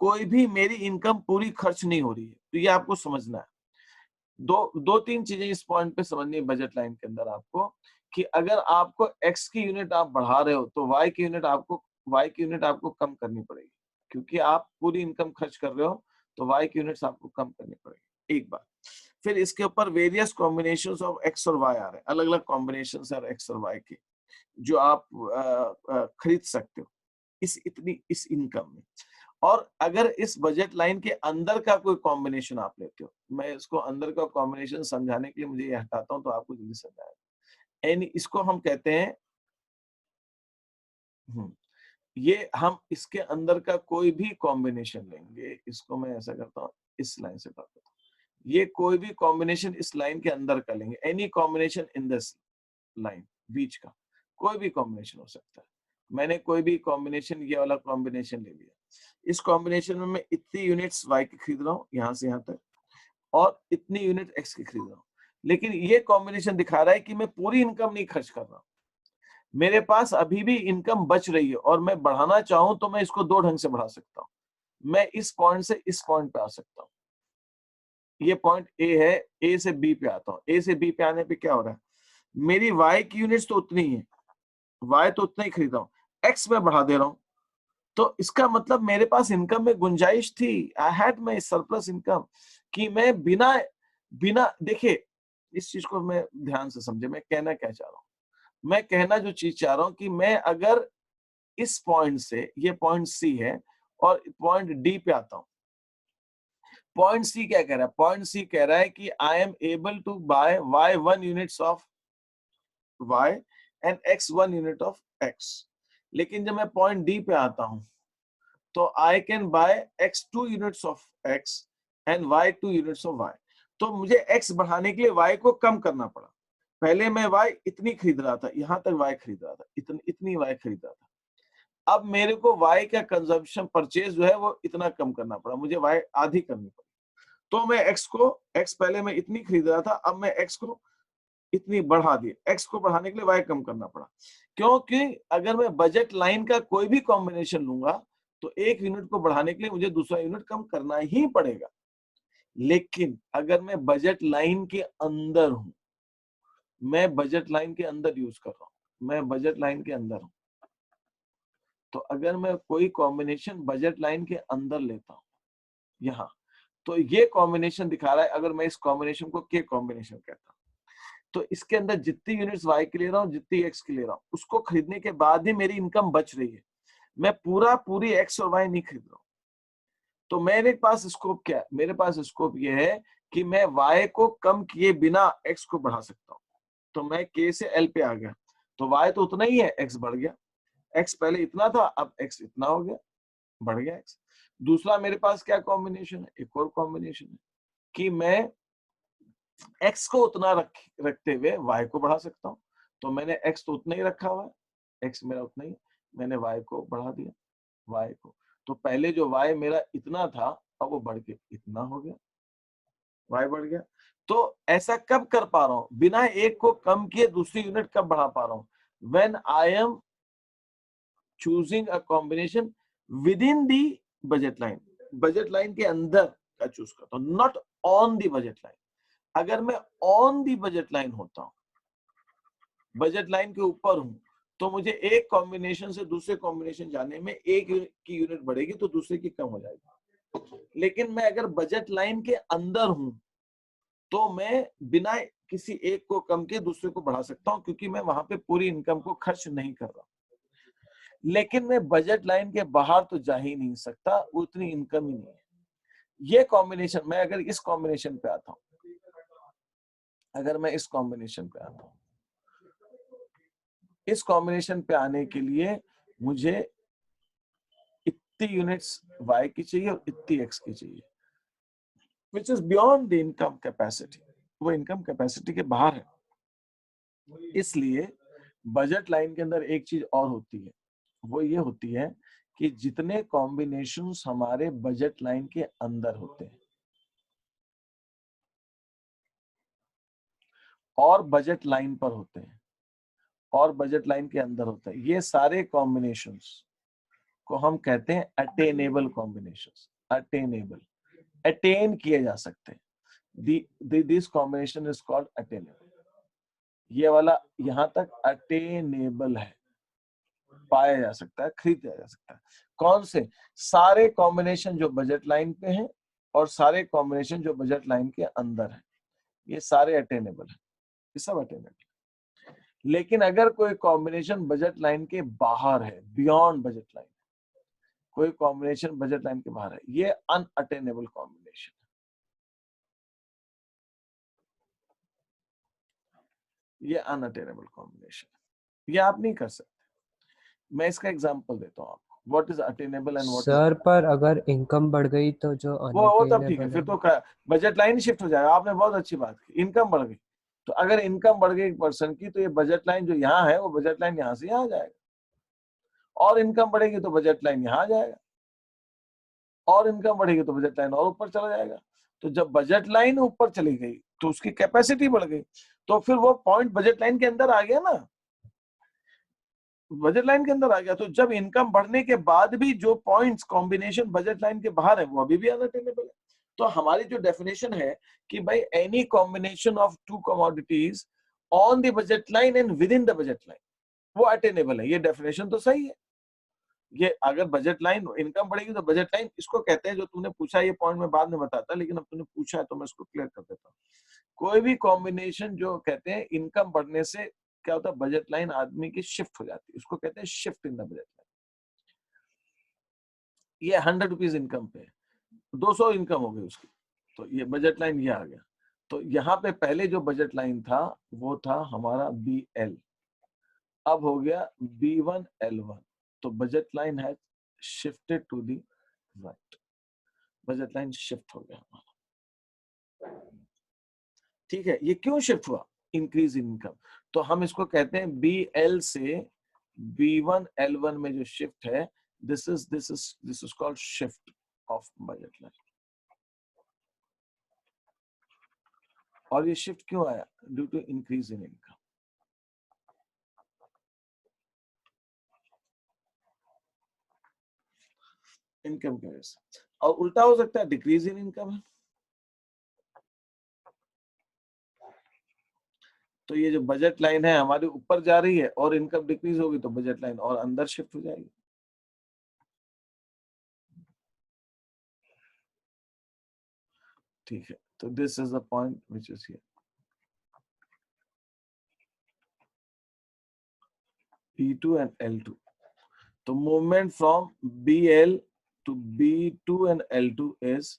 कोई भी मेरी इनकम पूरी खर्च नहीं हो रही है। तो ये आपको समझना है। दो तीन चीजें इस पॉइंट पे समझनी है बजट लाइन के अंदर आपको, कि अगर आपको x की यूनिट आप बढ़ा रहे हो तो y की यूनिट आपको कम करनी पड़ेगी, क्योंकि आप पूरी इनकम खर्च कर रहे हो तो y की यूनिट्स आपको कम करनी पड़ेगी। एक बात। फिर इसके ऊपर वेरियस कॉम्बिनेशंस ऑफ x और y आ रहे हैं, अलग अलग कॉम्बिनेशंस है x और y के, जो आप खरीद सकते हो इस इनकम में। और अगर इस बजट लाइन के अंदर का कोई कॉम्बिनेशन आप लेते हो, मैं इसको अंदर का कॉम्बिनेशन समझाने के लिए मुझे ये हटाता हूं तो आपको जल्दी समझ आएगा। यानी इसको हम कहते हैं, ये हम इसके अंदर का कोई भी कॉम्बिनेशन लेंगे, इसको मैं ऐसा करता हूँ, इस लाइन से बात करता हूँ, ये कोई भी कॉम्बिनेशन इस लाइन के अंदर का लेंगे, any combination in this line, बीच का कोई भी कॉम्बिनेशन हो सकता है। मैंने कोई भी कॉम्बिनेशन, ये वाला कॉम्बिनेशन ले लिया, इस कॉम्बिनेशन में मैं इतनी यूनिट्स y की खरीद रहा हूँ यहां से यहां तक, और इतनी यूनिट x की खरीद रहा हूँ, लेकिन ये कॉम्बिनेशन दिखा रहा है कि मैं पूरी इनकम नहीं खर्च कर रहा हूँ, मेरे पास अभी भी इनकम बच रही है और मैं बढ़ाना चाहूं तो मैं इसको दो ढंग से बढ़ा सकता हूँ। मैं इस पॉइंट से इस पॉइंट पे आ सकता हूँ, ये पॉइंट A है, A से B पे आता हूँ। A से B पे आने पे क्या हो रहा है, मेरी y की यूनिट्स तो उतनी ही है, y तो उतना ही खरीद रहा हूँ, x में बढ़ा दे रहा हूँ, तो इसका मतलब मेरे पास इनकम में गुंजाइश थी, I had my surplus income, कि मैं बिना देखिए, इस चीज को मैं ध्यान से समझे, मैं कहना क्या चाह रहा हूँ। मैं कहना जो चीज चाह रहा हूँ कि मैं अगर इस पॉइंट से, ये पॉइंट C है और पॉइंट D पे आता हूँ, पॉइंट C क्या कह रहा है, पॉइंट C कह रहा है कि I am able to buy y1 units of y and x1 unit of x। लेकिन जब मैं पॉइंट D पे आता हूं तो I can buy x2 units of x and y2 units of y। तो मुझे x बढ़ाने के लिए y को कम करना पड़ा। पहले मैं y इतनी खरीद रहा था, यहां तक y खरीद रहा था, इतनी y खरीद रहा था। अब मेरे को y का कंजम्पशन परचेज जो है वो इतना कम करना पड़ा, मुझे y आधी करनी पड़ी। तो मैं x पहले मैं इतनी खरीद रहा था, अब मैं x को इतनी बढ़ा दी, x को बढ़ाने के लिए y कम करना पड़ा, क्योंकि अगर मैं बजट लाइन का कोई भी कॉम्बिनेशन लूंगा तो एक यूनिट को बढ़ाने के लिए मुझे दूसरा यूनिट कम करना ही पड़ेगा। लेकिन अगर मैं बजट लाइन के अंदर हूं, मैं बजट लाइन के अंदर यूज कर रहा हूं, मैं बजट लाइन के अंदर हूं, तो अगर मैं कोई कॉम्बिनेशन बजट लाइन के अंदर लेता हूं यहां, तो ये कॉम्बिनेशन दिखा रहा है, अगर मैं इस कॉम्बिनेशन को के कॉम्बिनेशन कहता हूं, तो इसके अंदर जितनी यूनिट्स y की ले रहा हूँ, जितनी x की ले रहा हूँ, उसको खरीदने के बाद ही मेरी इनकम बच रही है, मैं पूरी x और y नहीं खरीद रहा हूँ। तो मेरे पास स्कोप क्या है, मेरे पास स्कोप ये है कि मैं y को कम किए बिना x को बढ़ा सकता हूँ। तो मैं k से l पे आ गया, तो y तो उतना ही है, x बढ़ गया, x पहले इतना था, अब x इतना हो गया, बढ़ गया x। दूसरा मेरे पास क्या कॉम्बिनेशन है, एक और कॉम्बिनेशन है कि मैं x को उतना रखते हुए y को बढ़ा सकता हूं। तो मैंने x तो उतना ही रखा हुआ है, x मेरा उतना ही, मैंने y को बढ़ा दिया, y को। तो पहले जो y मेरा इतना था, अब वो बढ़ के इतना हो गया, y बढ़ गया। तो ऐसा कब कर पा रहा हूं, बिना एक को कम किए दूसरी यूनिट कब बढ़ा पा रहा हूं, when I am choosing a combination with in the budget line, budget line के अंदर का चूज करता हूं, not on the budget line. अगर मैं ऑन दी बजट लाइन होता हूं, बजट लाइन के ऊपर हूं, तो मुझे एक कॉम्बिनेशन से दूसरे कॉम्बिनेशन जाने में एक की यूनिट बढ़ेगी तो दूसरे की कम हो जाएगी। लेकिन मैं अगर बजट लाइन के अंदर हूं तो मैं बिना किसी एक को कम के दूसरे को बढ़ा सकता हूं, क्योंकि मैं वहां पे पूरी इनकम को खर्च नहीं कर रहा। लेकिन मैं बजट लाइन के बाहर तो जा ही नहीं सकता, उतनी इनकम ही नहीं है। ये कॉम्बिनेशन, मैं अगर इस कॉम्बिनेशन पे आता हूं, अगर मैं इस कॉम्बिनेशन पे आता हूं, इस कॉम्बिनेशन पे आने के लिए मुझे इतनी यूनिट्स y की चाहिए और इतनी x की चाहिए, which is beyond the income capacity, वो इनकम कैपेसिटी के बाहर है। इसलिए बजट लाइन के अंदर एक चीज और होती है, वो ये होती है कि जितने कॉम्बिनेशंस हमारे बजट लाइन के अंदर होते हैं और बजट लाइन पर होते हैं और बजट लाइन के अंदर होते हैं, ये सारे कॉम्बिनेशंस को हम कहते हैं अटेनेबल कॉम्बिनेशंस। अटेनेबल, अटेन किए जा सकते हैं, this combination is called attainable. ये वाला यहां तक अटेनेबल है, पाया जा सकता है, खरीदा जा सकता है। कौन से? सारे कॉम्बिनेशन जो बजट लाइन पे हैं और सारे कॉम्बिनेशन जो बजट लाइन के अंदर है, ये सारे अटेनेबल है, ये सब अटेनेबल। लेकिन अगर कोई कॉम्बिनेशन बजट लाइन के बाहर है, बियॉन्ड बजट लाइन, कोई कॉम्बिनेशन बजट लाइन के बाहर है, ये अनअटेनेबल कॉम्बिनेशन, ये अनअटेनेबल कॉम्बिनेशन, ये आप नहीं कर सकते। मैं इसका एग्जांपल देता हूं आपको, what is attainable and what sir पर अगर इनकम बढ़ गई तो जो वो तब ठीक है, अनअटेनेबल फिर है तो बजट लाइन शिफ्ट हो जाएगा। आपने बहुत अच्छी बात की, इनकम बढ़ गई, तो अगर इनकम बढ़ गई एक पर्सन की, तो ये बजट लाइन जो यहाँ है वो बजट लाइन यहाँ से यहाँ जाएगा, और इनकम बढ़ेगी तो बजट लाइन यहाँ जाएगा, और इनकम बढ़ेगी तो बजट लाइन और ऊपर चला जाएगा। तो जब बजट लाइन ऊपर चली गई तो उसकी कैपेसिटी बढ़ गई, तो फिर वो पॉइंट बजट लाइन के अंदर आ गया ना, बजट लाइन के अंदर आ गया। तो जब इनकम बढ़ने के बाद भी जो पॉइंट्स कॉम्बिनेशन बजट लाइन के बाहर है, वो अभी भी अनअटेनेबल है। तो हमारी जो डेफिनेशन है कि भाई any combination of to commodities on the budget line and with in the budget line, वो अटेनेबल है। ये डेफिनेशन तो सही है। ये अगर बजट लाइन इनकम बढ़ेगी तो बजट लाइन, इसको कहते हैं, जो तुमने पूछा ये पॉइंट मैं बाद में बताता, लेकिन अब तूने पूछा है तो मैं इसको क्लियर कर देता हूँ। कोई भी कॉम्बिनेशन जो कहते हैं इनकम बढ़ने से क्या होता है, बजट लाइन आदमी की शिफ्ट हो जाती है, उसको कहते हैं shift in the budget line. ये 100 रुपीज इनकम पे है, 200 इनकम हो गई उसकी, तो ये बजट लाइन ये आ गया। तो यहाँ पे पहले जो बजट लाइन था वो था हमारा BL, अब हो गया B1 L1, तो बजट लाइन है shifted to the right, budget line shift हो गया हमारा। ठीक है, ये क्यों शिफ्ट हुआ? Increase in income. तो हम इसको कहते हैं BL से B1 L1 में जो शिफ्ट है, this is called shift of budget line. और ये शिफ्ट क्यों आया? Due to increase in income. Income की वजह से। और उल्टा हो सकता है, डिक्रीज इन इनकम है। तो ये जो बजट लाइन है हमारी ऊपर जा रही है और इनकम डिक्रीज होगी तो बजट लाइन और अंदर शिफ्ट हो जाएगी। ठीक है, तो this is the point which is here. B2 and L2. तो movement from BL to B2 and L2 is,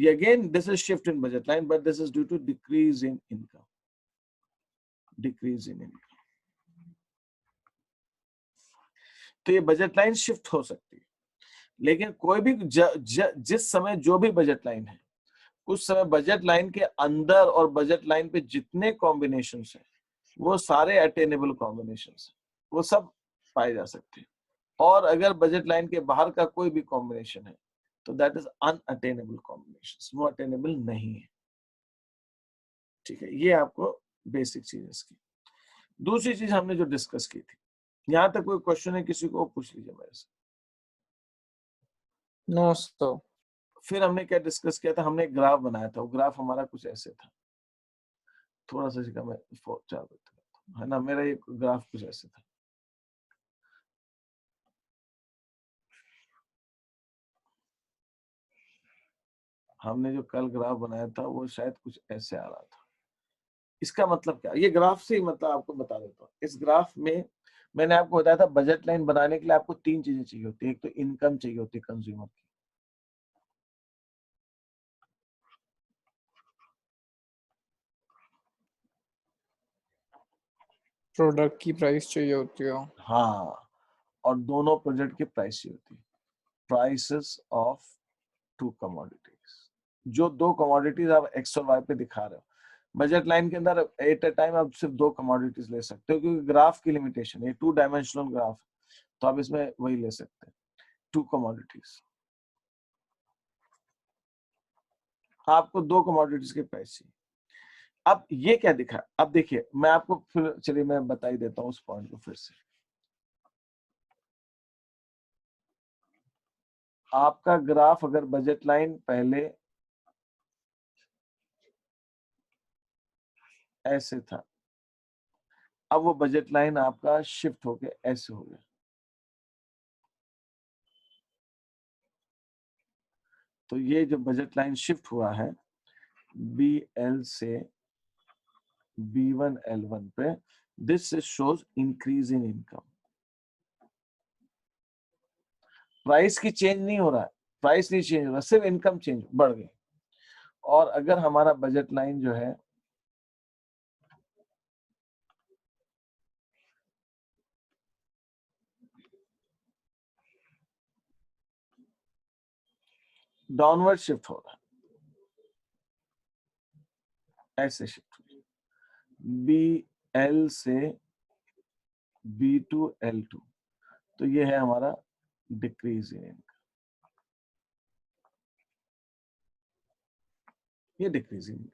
again this is shift in budget line, but this is due to decrease in income. Decrease in income. तो ये बजट लाइन शिफ्ट हो सकती है, लेकिन कोई भी जिस समय जो भी बजट लाइन है, उस समय बजट लाइन के अंदर और बजट लाइन पे जितने कॉम्बिनेशंस हैं वो सारे अटेनेबल कॉम्बिनेशंस हैं, वो सब पाए जा सकते हैं। और अगर बजट लाइन के बाहर का कोई भी कॉम्बिनेशन है तो दैट इज अनअटेनेबल कॉम्बिनेशंस, वो अटेनेबल नहीं है। ठीक है, ये आपको बेसिक चीज इसकी। दूसरी चीज हमने जो डिस्कस की थी, यहाँ तक कोई क्वेश्चन है किसी को, पूछ लीजिए मेरे से। No sir. फिर हमने क्या डिस्कस किया था, हमने एक ग्राफ बनाया था, वो ग्राफ हमारा कुछ ऐसे था, थोड़ा सा इसका मैं 4 है ना, मेरा ये ग्राफ कुछ ऐसे था। हमने जो कल ग्राफ बनाया था वो शायद कुछ ऐसे आ रहा था। इसका मतलब क्या, ये ग्राफ से ही मतलब आपको बता देता हूँ। इस ग्राफ में मैंने आपको बताया था बजट लाइन बनाने के लिए आपको 3 चीजें चाहिए होती है। एक तो इनकम चाहिए होती है कंज्यूमर की, प्रोडक्ट की प्राइस चाहिए होती है। हाँ, और दोनों प्रोडक्ट की प्राइस चाहिए होती है, प्राइसेस ऑफ 2 कमोडिटीज। जो 2 कमोडिटीज आप एक्स और वाई पे दिखा रहे हो, बजट लाइन के अंदर एट अ टाइम आप सिर्फ 2 कमोडिटीज ले सकते हो, क्योंकि ग्राफ की लिमिटेशन है, 2 डायमेंशनल ग्राफ, तो आप इसमें वही ले सकते हैं 2 कमोडिटीज। आपको 2 कमोडिटीज के प्राइस चाहिए। अब ये क्या दिखा, अब देखिए मैं आपको फिर चलिए मैं बता ही देता हूँ उस पॉइंट को फिर से। आपका ग्राफ अगर बजट लाइन पहले ऐसे था, अब वो बजट लाइन आपका शिफ्ट होके ऐसे हो गया, तो ये जो बजट लाइन शिफ्ट हुआ है BL से B1L1 पे, this shows increase in income. Price की चेंज नहीं हो रहा है, प्राइस नहीं चेंज हो रहा, सिर्फ इनकम चेंज बढ़ गई। और अगर हमारा बजट लाइन जो है डाउनवर्ड शिफ्ट हो रहा है, ऐसे शिफ्ट हो, BL से B2L2, तो ये है हमारा डिक्रीज इन इनकम, ये डिक्रीज इन।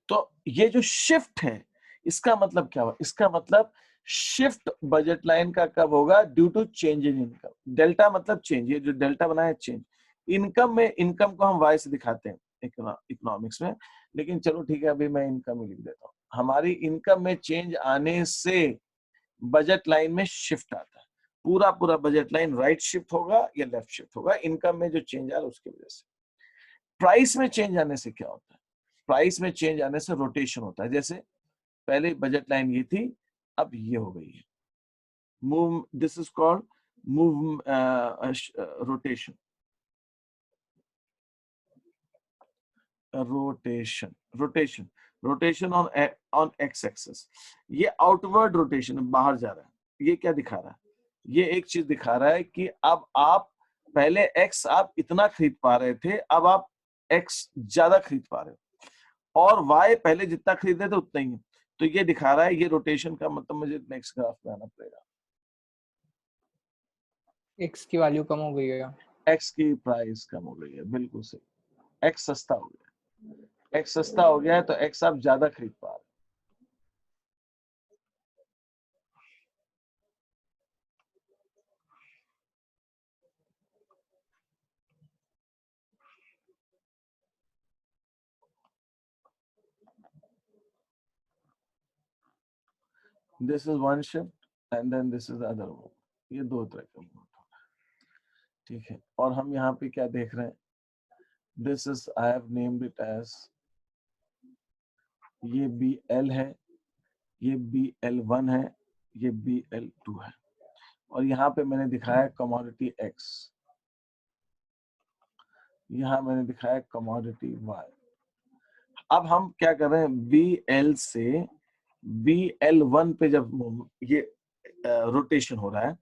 तो ये जो शिफ्ट है इसका मतलब क्या हुआ, इसका मतलब शिफ्ट बजट लाइन का कब होगा, due to change in income. Delta मतलब चेंज, ये जो डेल्टा बना है चेंज। इनकम में, इनकम को हम वाई से दिखाते हैं इकोनॉमिक्स में, लेकिन चलो ठीक है अभी मैं इनकम ही लिख देता हूँ। हमारी इनकम में चेंज आने से बजट लाइन में शिफ्ट आता है, पूरा पूरा बजट लाइन राइट शिफ्ट होगा या लेफ्ट शिफ्ट होगा, इनकम में जो चेंज आ रहा है उसकी वजह से। प्राइस में चेंज आने से क्या होता है, प्राइस में चेंज आने से रोटेशन होता है। जैसे पहले बजट लाइन ये थी, अब ये हो गई है move, this is called move rotation, rotation on x axis. ये आउटवर्ड रोटेशन, बाहर जा रहा है। ये क्या दिखा रहा है, ये एक चीज दिखा रहा है कि अब आप पहले एक्स आप इतना खरीद पा रहे थे, अब आप एक्स ज्यादा खरीद पा रहे हो, और वाई पहले जितना खरीद रहे थे उतना ही है। तो ये दिखा रहा है, ये रोटेशन का मतलब मुझे नेक्स्ट ग्राफ में आना पड़ेगा। एक्स की वैल्यू कम हो गई है, एक्स की प्राइस कम हो गई है, बिल्कुल सही, एक्स सस्ता हो गया, एक्स सस्ता हो गया है तो एक्स आप ज्यादा खरीद पा रहे हो। This is one shift and then this is other one, ये 2 तरह का मूवमेंट होगा, ठीक है। और हम यहाँ पे क्या देख रहे हैं, this is, I have named it as, ये BL है, ये BL1 है, ये BL2 है, और यहाँ पे मैंने दिखाया कमोडिटी X, यहाँ मैंने दिखाया कमोडिटी Y। अब हम क्या कर रहे हैं, BL से BL1 पे जब ये रोटेशन हो रहा है,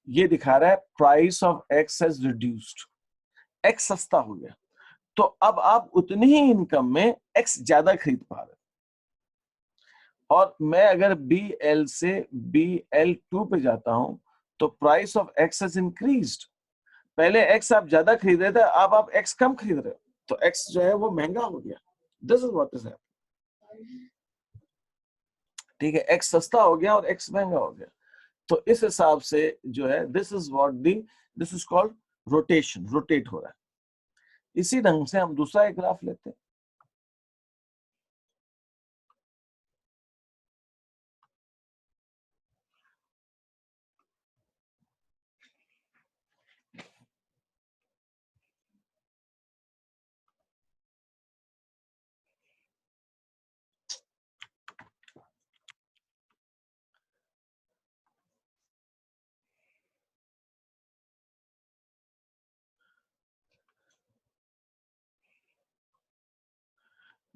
ये दिखा रहा है price of x has reduced, x सस्ता हो गया, तो अब आप उतनी ही इनकम में एक्स ज्यादा खरीद पा रहे, और मैं अगर BL से BL2 पे जाता हूं तो price of x has increased. पहले एक्स आप ज्यादा खरीद रहे थे, अब आप एक्स कम खरीद रहे हो, तो एक्स जो है वो महंगा हो गया। This is what is happening, ठीक है, एक्स सस्ता हो गया और एक्स महंगा हो गया। तो इस हिसाब से जो है this is called rotation, rotate हो रहा है। इसी ढंग से हम दूसरा एक ग्राफ लेते हैं।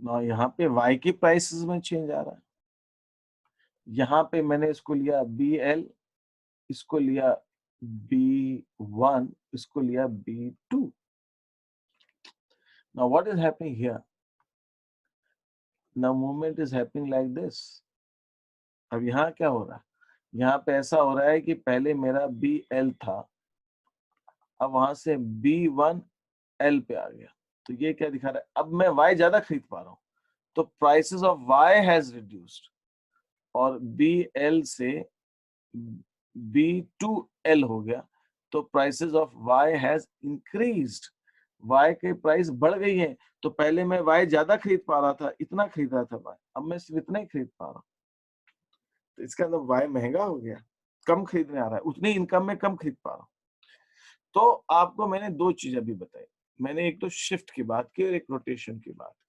ना यहाँ पे y की प्राइसेस में चेंज आ रहा है, यहाँ पे मैंने इसको लिया BL, इसको लिया B1, इसको लिया B2। Now what is happening here? Now movement is happening like this. अब यहाँ क्या हो रहा है? यहाँ पे ऐसा हो रहा है कि पहले मेरा BL था, अब वहां से B1L पे आ गया, तो ये क्या दिखा रहा है? अब मैं Y ज्यादा खरीद पा रहा हूँ, तो prices of Y has reduced, और BL से B2L हो गया, तो prices of Y has increased, Y के प्राइस बढ़ गई है। तो पहले मैं Y ज्यादा खरीद पा रहा था, इतना खरीद रहा था Y, अब मैं सिर्फ इतना ही खरीद पा रहा हूँ, तो इसका मतलब Y महंगा हो गया, कम खरीदने आ रहा है, उतनी इनकम में कम खरीद पा रहा हूँ। तो आपको मैंने दो चीज अभी बताई, मैंने एक तो शिफ्ट की बात की और एक रोटेशन की बात की।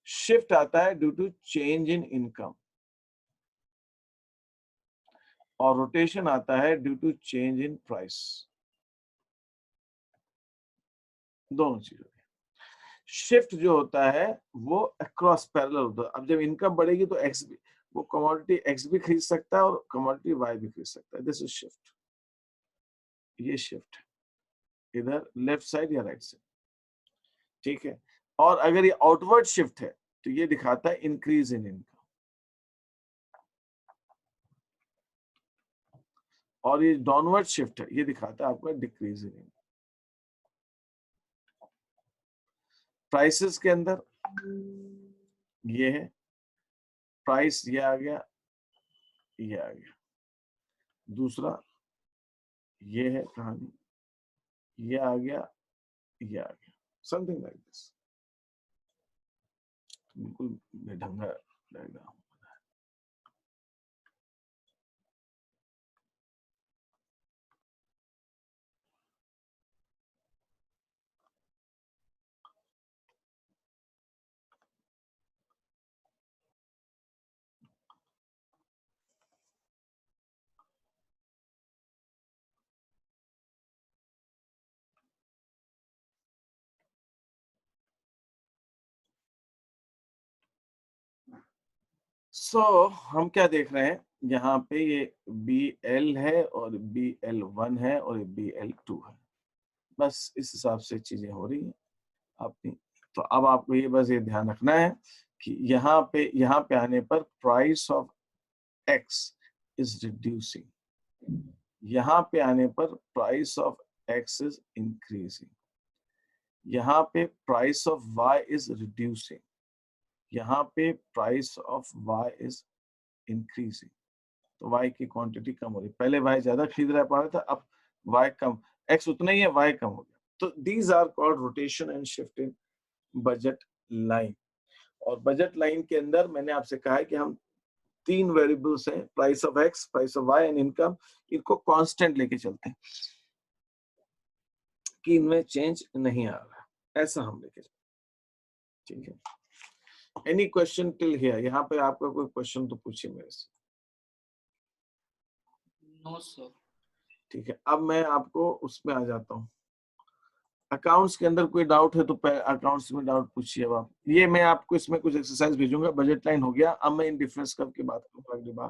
शिफ्ट आता है due to change in income, और रोटेशन आता है due to change in price. दोनों चीजों की शिफ्ट जो होता है वो अक्रॉस पैरेलल होता है। अब जब इनकम बढ़ेगी तो एक्स भी, वो कमोडिटी एक्स भी खरीद सकता है और कमोडिटी वाई भी खरीद सकता है। दिस इज शिफ्ट, ये शिफ्ट है, इधर लेफ्ट साइड या राइट साइड, ठीक है। और अगर ये आउटवर्ड शिफ्ट है तो ये दिखाता है इंक्रीज इन इनकम, और ये डाउनवर्ड शिफ्ट है, ये दिखाता है आपका डिक्रीज इन इनकम। प्राइसेस के अंदर ये है प्राइस, ये आ गया, ये आ गया। दूसरा ये है कहानी, ये आ गया, ये आ गया, समथिंग लाइक दिस। बिल्कुल बेढंगा डायग्राम। हम क्या देख रहे हैं, यहाँ पे ये BL है और BL1 है और ये BL2 है, बस इस हिसाब से चीजें हो रही हैं अपनी। तो अब आपको ये बस ये ध्यान रखना है कि यहाँ पे आने पर price of X is reducing, यहाँ पे आने पर price of X is increasing, यहाँ पे price of Y is reducing, यहाँ पे price of Y is increasing. तो Y की क्वांटिटी कम हो रही, पहले Y ज्यादा खरीद रहा पा रहा था, अब Y कम, X उतना ही है, Y कम हो गया। तो these are called rotation and shift in budget line. और बजट लाइन के अंदर मैंने आपसे कहा है कि हम तीन वेरिएबल्स हैं, price of X, price of Y and income, इनको कांस्टेंट लेके चलते हैं कि इनमें चेंज नहीं आ रहा, ऐसा हम लेके चलते, ठीक है। Any question till here? यहाँ पे आपका कोई क्वेश्चन तो पूछिए मेरे से। No sir. ठीक है, अब मैं आपको उसमें आ जाता हूँ, अकाउंट्स के अंदर कोई डाउट है तो अकाउंट्स में डाउट पूछिए अब आप। ये मैं आपको इसमें कुछ एक्सरसाइज भेजूंगा। बजट लाइन हो गया, अब मैं इंडिफरेंस कर्व की बात करूंगा अगली बार,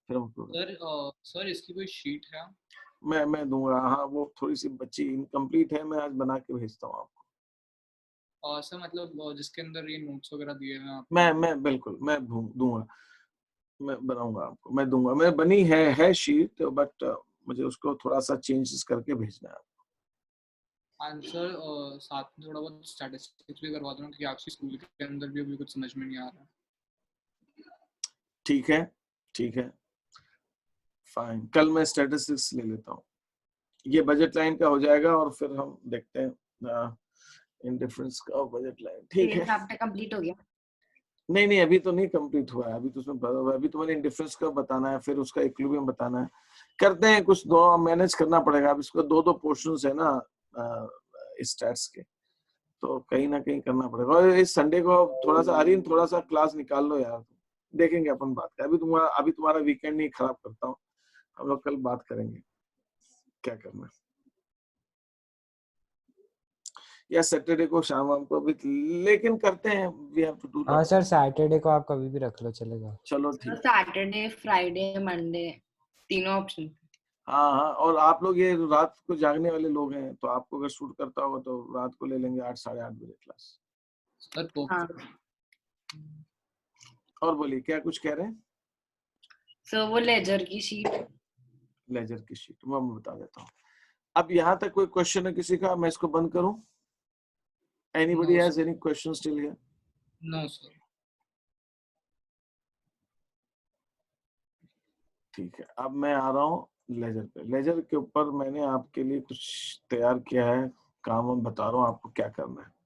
फिर हम सर इसकी कोई शीट है? मैं दूंगा। हाँ, वो थोड़ी सी बच्ची इनकम्प्लीट है, मैं आज बना के भेजता हूँ आपको। और सर मतलब जिसके अंदर ये नोट्स वगैरह दिए हुए हैं आपको? मैं बिल्कुल मैं दूंगा, मैं बनाऊंगा आपको, मैं दूंगा। मैं बनी है शीट, बट मुझे उसको थोड़ा सा चेंजेस करके भेजना है। आंसर साथ में थोड़ा बहुत स्टैटिस्टिक्स भी करवा दूँ, क्योंकि आपकी स्कूल के अंदर भी अभी कुछ समझ में नहीं आ रहा। ठीक है, ठीक है, फाइन। कल मैं स्टैटिस्टिक्स ले लेता हूँ। ये बजट लाइन का हो जाएगा और फिर हम देखते हैं इंडिफरेंस का बजट लाइन। ठीक है, आपका कंप्लीट हो गया? नहीं अभी तो नहीं कंप्लीट हुआ है, अभी तो उसमें अभी तो मैंने इंडिफरेंस का बताना है, फिर उसका इक्विलिब्रियम बताना है। करते हैं कुछ, दो मैनेज करना पड़ेगा। अब इसको दो पोर्शंस है ना स्टैट्स के, तो कहीं ना कहीं करना पड़ेगा। और इस संडे को थोड़ा सा अरिन थोड़ा सा क्लास निकाल लो यार, देखेंगे अपन बात कर। अभी तुम्हारा वीकेंड नहीं खराब करता हूँ, हम लोग कल बात करेंगे क्या करना है। या सैटरडे को शाम को भी, लेकिन करते हैं, वी हैव टू डू। हाँ सर, सैटरडे को आप कभी भी रख लो, चलेगा। चलो ठीक। सैटरडे, फ्राइडे, मंडे, तीनों ऑप्शन। हाँ, और आप लोग ये रात को जागने वाले लोग हैं, तो आपको अगर शूट करता होगा तो रात को ले लेंगे 8 साढ़े 8 बजे क्लास। सर हाँ। और बोलिए, क्या कुछ कह रहे हैं? सो वो लेजर की शीट, लेजर की शीट मैं बता देता हूँ। अब यहाँ तक कोई क्वेश्चन है किसी का? मैं इसको बंद करूं? Anybody has any question still here? No sir. ठीक है, अब मैं आ रहा हूँ लेजर पे। लेजर के ऊपर मैंने आपके लिए कुछ तैयार किया है, काम हम बता रहा हूँ आपको क्या करना है।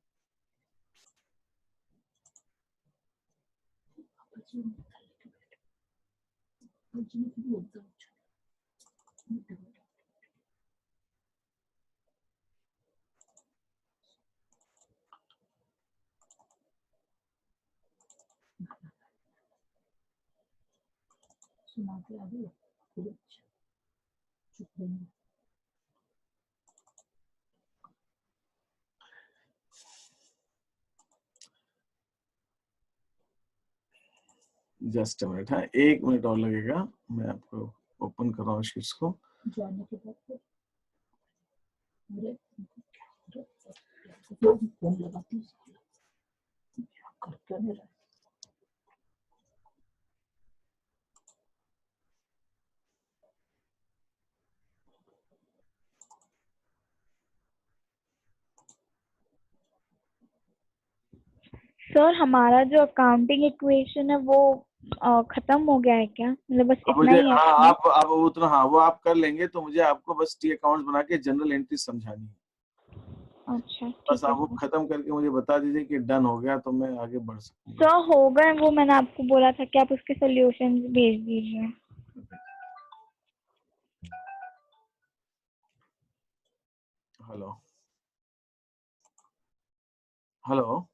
जस्ट अ मिनट, हाँ 1 मिनट और लगेगा। मैं आपको ओपन कर रहा हूँ शीट्स को। सर हमारा जो अकाउंटिंग इक्वेशन है वो खत्म हो गया है क्या? मतलब बस अब इतना मुझे, ही है हाँ इसमें? आप अब उतना, हाँ वो आप कर लेंगे, तो मुझे आपको बस टी अकाउंट्स बना के जनरल एंट्री समझानी है। अच्छा बस ठीक है आप वो सर। खत्म करके मुझे बता दीजिए कि डन हो गया, तो मैं आगे बढ़ सकूंगा। सर हो गए वो, मैंने आपको बोला था कि आप उसके सॉल्यूशन भेज दीजिए। हेलो हेलो,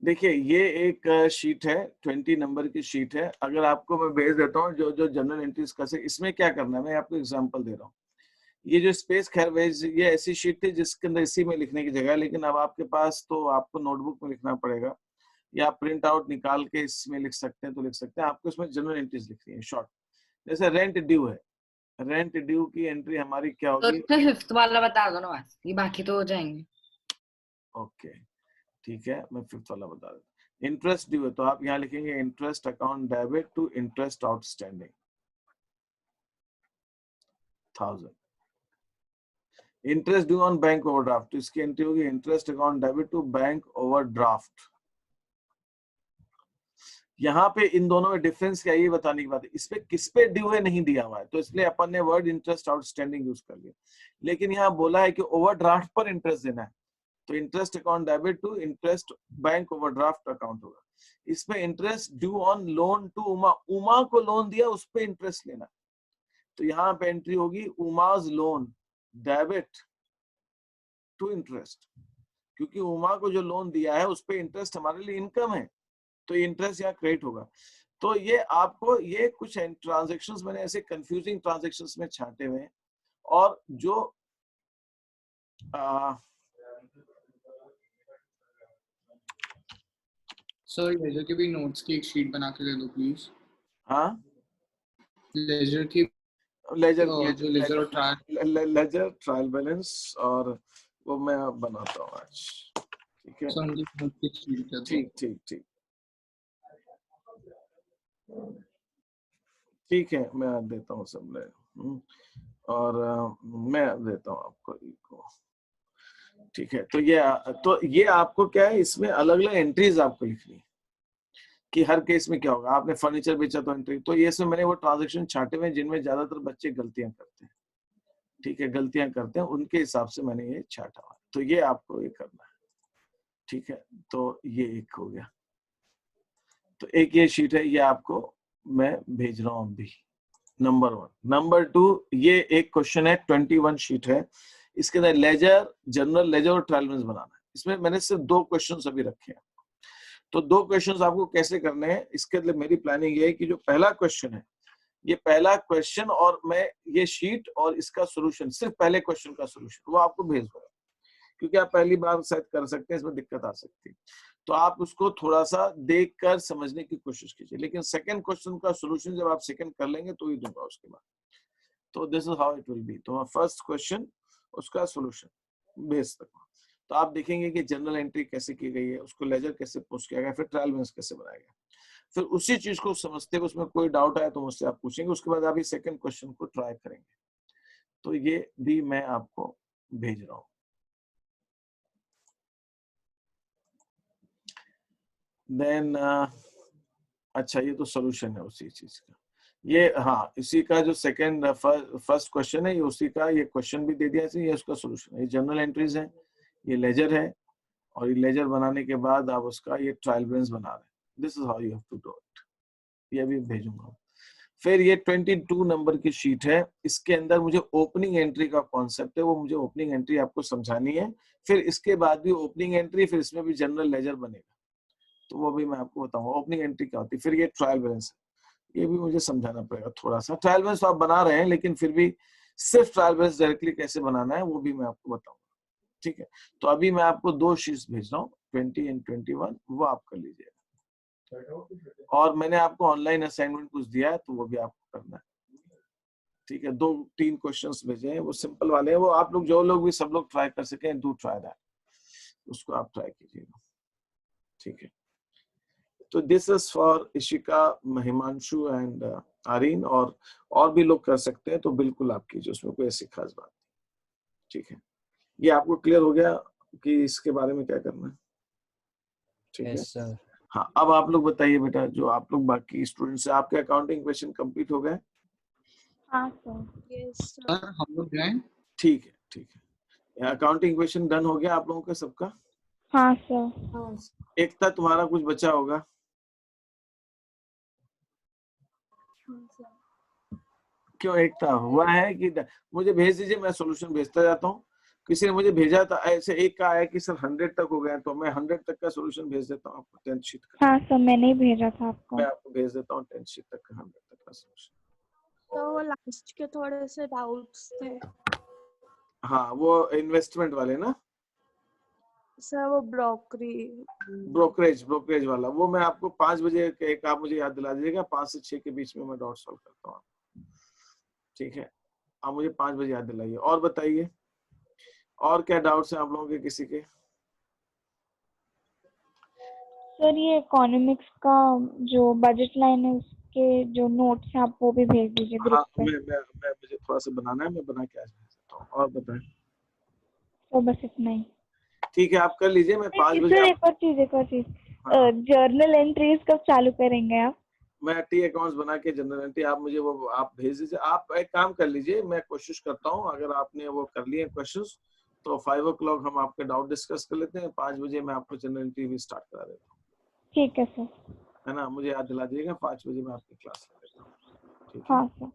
देखिए ये एक शीट है, 20 नंबर की शीट है। अगर आपको मैं भेज देता हूँ जो जो जनरल एंट्रीज का से, इसमें क्या करना है, मैं आपको एग्जांपल दे रहा हूँ। ये जो स्पेस, खैर वेज, ये ऐसी शीट थी जिसके अंदर इसी में लिखने की जगह है, लेकिन अब आपके पास तो आपको नोटबुक में लिखना पड़ेगा, या प्रिंट आउट निकाल के इसमें लिख सकते हैं तो लिख सकते हैं। आपको इसमें जनरल एंट्रीज लिखनी है शॉर्ट। जैसे रेंट ड्यू है, रेंट ड्यू की एंट्री हमारी क्या तो होगी? फिफ्थ वाला बता दो ना बस, ये बाकी तो हो जाएंगे। ओके ठीक है, मैं फिफ्थ वाला बता देता हूँ। इंटरेस्ट ड्यू है, तो आप यहाँ लिखेंगे interest account debit to interest outstanding 1000। Interest due on bank overdraft, तो इसकी एंट्री होगी interest account debit to bank overdraft. यहाँ पे इन दोनों में डिफरेंस क्या है ये बताने की बात है। इस पे किस पे ड्यू है नहीं दिया हुआ है, तो इसलिए अपन ने वर्ड इंटरेस्ट आउटस्टैंडिंग यूज कर लिया। लेकिन यहाँ बोला है कि ओवरड्राफ्ट पर इंटरेस्ट देना है, तो interest account debit to interest bank overdraft account होगा। इसमें interest due on loan to Uma, Uma को लोन दिया उस पे इंटरेस्ट लेना, तो यहाँ पे एंट्री होगी Uma's loan debit to interest, क्योंकि उमा को जो लोन दिया है उस पे इंटरेस्ट हमारे लिए इनकम है, तो इंटरेस्ट यहाँ क्रेडिट होगा। तो ये आपको ये कुछ ट्रांजेक्शन्स मैंने ऐसे कंफ्यूजिंग ट्रांजेक्शन्स में छांटे हुए हैं, और जो सर लेजर के भी नोट्स की एक शीट बना के दे दो प्लीज। हाँ लेजर की लेजर जो लेजर और ट्रायल लेजर ट्रायल बैलेंस, और वो मैं बनाता हूँ आज। ठीक है, सर मुझे नोट्स की शीट दे दो। ठीक ठीक ठीक ठीक है, मैं देता हूँ सब ले, और मैं देता हूँ आपको इको। ठीक है, तो ये आपको क्या है, इसमें अलग अलग एंट्रीज आपको लिखनी है कि हर केस में क्या होगा। आपने फर्नीचर बेचा तो एंट्री, तो ये इसमें मैंने वो ट्रांजेक्शन छांटे हुए जिनमें ज्यादातर बच्चे गलतियां करते हैं। ठीक है, गलतियां करते हैं, उनके हिसाब से मैंने ये छांटा हुआ। तो ये आपको ये करना है। ठीक है, तो ये एक हो गया। तो एक ये शीट है, ये आपको मैं भेज रहा हूं अभी, नंबर 1। नंबर 2, ये एक क्वेश्चन है, 21 शीट है, इसके अंदर लेजर, जनरल लेजर और ट्रायल बैलेंस बनाना है। इसमें मैंने सिर्फ 2 क्वेश्चन अभी रखे हैं। तो 2 क्वेश्चंस आपको कैसे करने हैं, इसके लिए मेरी प्लानिंग ये है कि जो पहला क्वेश्चन है, ये पहला क्वेश्चन और मैं ये शीट और इसका सॉल्यूशन, सिर्फ पहले क्वेश्चन का सॉल्यूशन वो आपको भेज दूंगा, क्योंकि आप पहली बार शायद कर सकते हैं, इसमें दिक्कत आ सकती है। तो आप उसको थोड़ा सा देखकर समझने की कोशिश कीजिए, लेकिन सेकंड क्वेश्चन का सॉल्यूशन जब आप सेकंड कर लेंगे तो ही दूंगा उसके बाद। तो this is how it will be. तो फर्स्ट क्वेश्चन, उसका सॉल्यूशन भेज सकता। तो आप देखेंगे कि जनरल एंट्री कैसे की गई है, उसको लेजर कैसे पोस्ट किया गया, फिर ट्रायल बैलेंस कैसे बनाया गया। फिर उसी चीज को समझते हुए उसमें कोई डाउट आया तो मुझसे आप पूछेंगे, उसके बाद आप ये सेकंड क्वेश्चन को ट्राई करेंगे। तो ये भी मैं आपको भेज रहा हूं। देन अच्छा, ये तो सॉल्यूशन है उसी चीज का। ये हाँ, इसी का जो सेकंड फर्स्ट क्वेश्चन है, ये उसी का, ये क्वेश्चन भी दे दिया, ये उसका सॉल्यूशन है। ये जनरल एंट्रीज है, ये लेजर है, और ये लेजर बनाने के बाद आप उसका ये ट्रायल बैलेंस बना रहे हैं। This is how you have to do it. ये भी भेजूंगा। फिर ये 22 नंबर की शीट है, इसके अंदर मुझे ओपनिंग एंट्री का कॉन्सेप्ट है, वो मुझे ओपनिंग एंट्री आपको समझानी है। फिर इसके बाद भी ओपनिंग एंट्री, फिर इसमें भी जनरल लेजर बनेगा, तो वो भी मैं आपको बताऊंगा ओपनिंग एंट्री क्या होती है। फिर ये ट्रायल बैलेंस, ये भी मुझे समझाना पड़ेगा थोड़ा सा। ट्रायल बैलेंस तो आप बना रहे हैं, लेकिन फिर भी सिर्फ ट्रायल बैलेंस डायरेक्टली कैसे बनाना है वो भी मैं आपको बताऊंगा। ठीक है, तो अभी मैं आपको 2 शीट्स भेज रहा हूँ, 20 और 21, वो आप कर लीजिएगा। और मैंने आपको ऑनलाइन असाइनमेंट कुछ दिया है, तो वो भी आपको करना है। ठीक है, 2-3 क्वेश्चंस भेजे हैं, वो सिंपल वाले हैं, वो आप लोग जो लोग भी सब लोग ट्राई कर सकें, डू ट्राई दैट, उसको आप ट्राई कीजिएगा। ठीक है, तो this is for Ishika, Himanshu and Aareen, और भी लोग कर सकते हैं, तो बिल्कुल आप कीजिए, उसमें कोई ऐसी खास बात नहीं। ठीक है, ये आपको क्लियर हो गया कि इसके बारे में क्या करना है। ठीक है, यस सर। हाँ, अब आप लोग बताइए बेटा, जो आप लोग बाकी स्टूडेंट्स हैं, आपके अकाउंटिंग क्वेश्चन कंप्लीट हो गए? हाँ सर। यस सर हम लोग जाएं? ठीक है, ठीक है, अकाउंटिंग क्वेश्चन डन हो गया आप लोगों का सबका? हाँ सर। एकता, तुम्हारा कुछ बचा होगा? क्यों एकता, हुआ है कि मुझे भेज दीजिए, मैं सॉल्यूशन भेजता जाता हूँ। किसी ने मुझे भेजा था ऐसे, एक का आया कि सर 100 तक हो गया, तो मैं 100 तक का सॉल्यूशन भेज देता हूँ आपको, 10th शीट का। हाँ सर, मैंने ही भेजा था आपको। मैं आपको भेज देता हूँ 10th शीट तक का, 100 तक का सॉल्यूशन। तो वो लास्ट के थोड़े से डाउट्स थे हाँ, वो इन्वेस्टमेंट वाले ना, सर, वो ब्रोकरेज वाला, वो मैं आपको 5 बजे एक आप मुझे याद दिला दीजिएगा, 5 से 6 के बीच में मैं डाउट सॉल्व करता हूँ। ठीक है, आप मुझे 5 बजे याद दिलाइए। और बताइए, और क्या डाउट्स हैं आप लोगों के किसी के? सर ये इकोनॉमिक्स का जो बजट लाइन है उसके जो नोट्स हैं आप वो भी भेज दीजिए हाँ, ग्रुप पे। मैं मुझे थोड़ा सा बनाना है, मैं बना के आज भेज देता हूँ। और बताएं। तो बस इतना ही। ठीक है, आप कर लीजिए, मैं 5 बजे सर एक और चीज, हाँ, जर्नल एंट्रीज कब चालू करेंगे आप? मैं टी अकाउंट्स बना के जनरल एंट्री आप मुझे वो आप भेज दीजिए। आप एक काम कर लीजिए, मैं कोशिश करता हूँ, अगर आपने वो कर लिए क्वेश्चंस तो 5 o'clock हम आपके डाउट डिस्कस कर लेते हैं, 5 बजे मैं आपको जनरल एंट्री भी स्टार्ट करा देता हूँ। ठीक है सर। है ना, मुझे याद दिला दीजिएगा, 5 बजे मैं आपकी क्लास ले लेता हूँ। ठीक है, हाँ सर।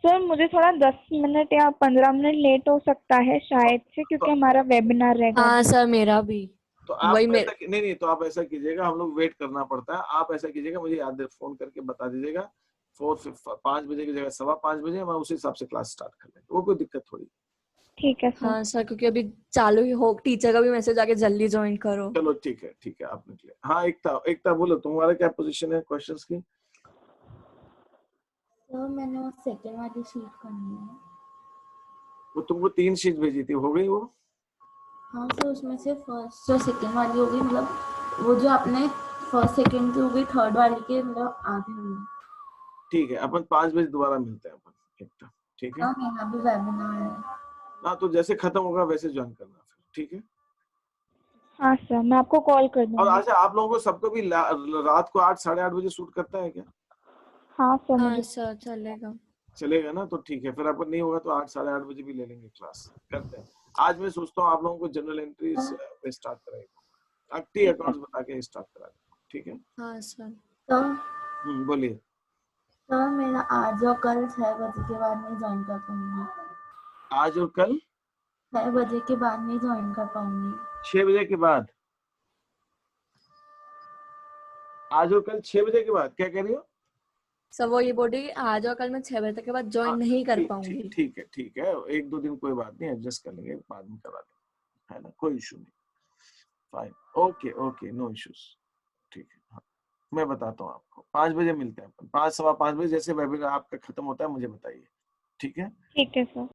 सर मुझे थोड़ा 10 मिनट या 15 मिनट लेट हो सकता है शायद से, क्योंकि हमारा वेबिनार रहेगा। हाँ सर, मेरा भी। तो आप वही ऐसा नहीं, तो आप ऐसा कीजिएगा, हम लोग वेट करना पड़ता है, आप ऐसा कीजिएगा, मुझे याद फोन करके बता दीजिएगा 5 बजे की जगह 5:15 बजे, मैं उसी हिसाब से क्लास स्टार्ट कर लेंगे, वो कोई दिक्कत थोड़ी। ठीक है सर। हाँ सर, क्योंकि अभी चालू ही हो, टीचर का भी मैसेज आके जल्दी ज्वाइन करो। चलो ठीक है, आप निकले। हाँ एकता बोलो, तुम्हारा क्या पोजीशन है क्वेश्चंस की? सर मैंने वो सेकंड वाली शीट करनी है। वो तुमको 3 शीट भेजी थी, हो गई वो? हाँ सर, उसमें से फर्स्ट और सेकंड वाली हो गई, मतलब वो जो आपने फर्स्ट सेकंड की हो गई, थर्ड वाली के मतलब आधे हो गए। ठीक है, अपन 5 बजे दोबारा मिलते हैं अपन एकता, ठीक है? हाँ मेरा भी वेबिनार है। हाँ तो जैसे खत्म होगा वैसे ज्वाइन करना फिर, ठीक है? हाँ सर, मैं आपको कॉल कर और दूंगी। अच्छा, आप लोगों को सबको भी रात को 8 साढ़े 8 बजे शूट करता है क्या? हाँ सर, हाँ मुझे सर चलेगा। चलेगा ना? तो ठीक है, फिर अपन नहीं होगा तो 8 साढ़े 8 बजे भी ले लेंगे क्लास, करते हैं। आज मैं सोचता हूँ आप लोगों को जनरल एंट्री पे स्टार्ट कराएगा, एक्टिव अकाउंट्स बता के स्टार्ट करा देगा, ठीक है? हाँ सर। सर बोलिए। सर मेरा आज और कल 6 बजे के बाद नहीं ज्वाइन कर पाऊंगी। आज और कल 6 बजे के बाद नहीं ज्वाइन कर पाऊंगी। 6 बजे के बाद? आज और कल 6 बजे के बाद क्या कह रही हो? सर वो ये बोल रही है आज और कल मैं 6 बजे तक के बाद ज्वाइन नहीं कर पाऊंगी। ठीक है, 1-2 दिन कोई बात नहीं, एडजस्ट कर लेंगे, बाद में करा लेंगे, है ना? कोई इशू नहीं, फाइन, ओके, नो इश्यूज, ठीक है। हाँ, मैं बताता हूँ आपको, 5 बजे मिलते हैं अपन, 5 सवा 5 बजे, जैसे वेबिनार आपका खत्म होता है मुझे बताइए, ठीक है? ठीक है सर।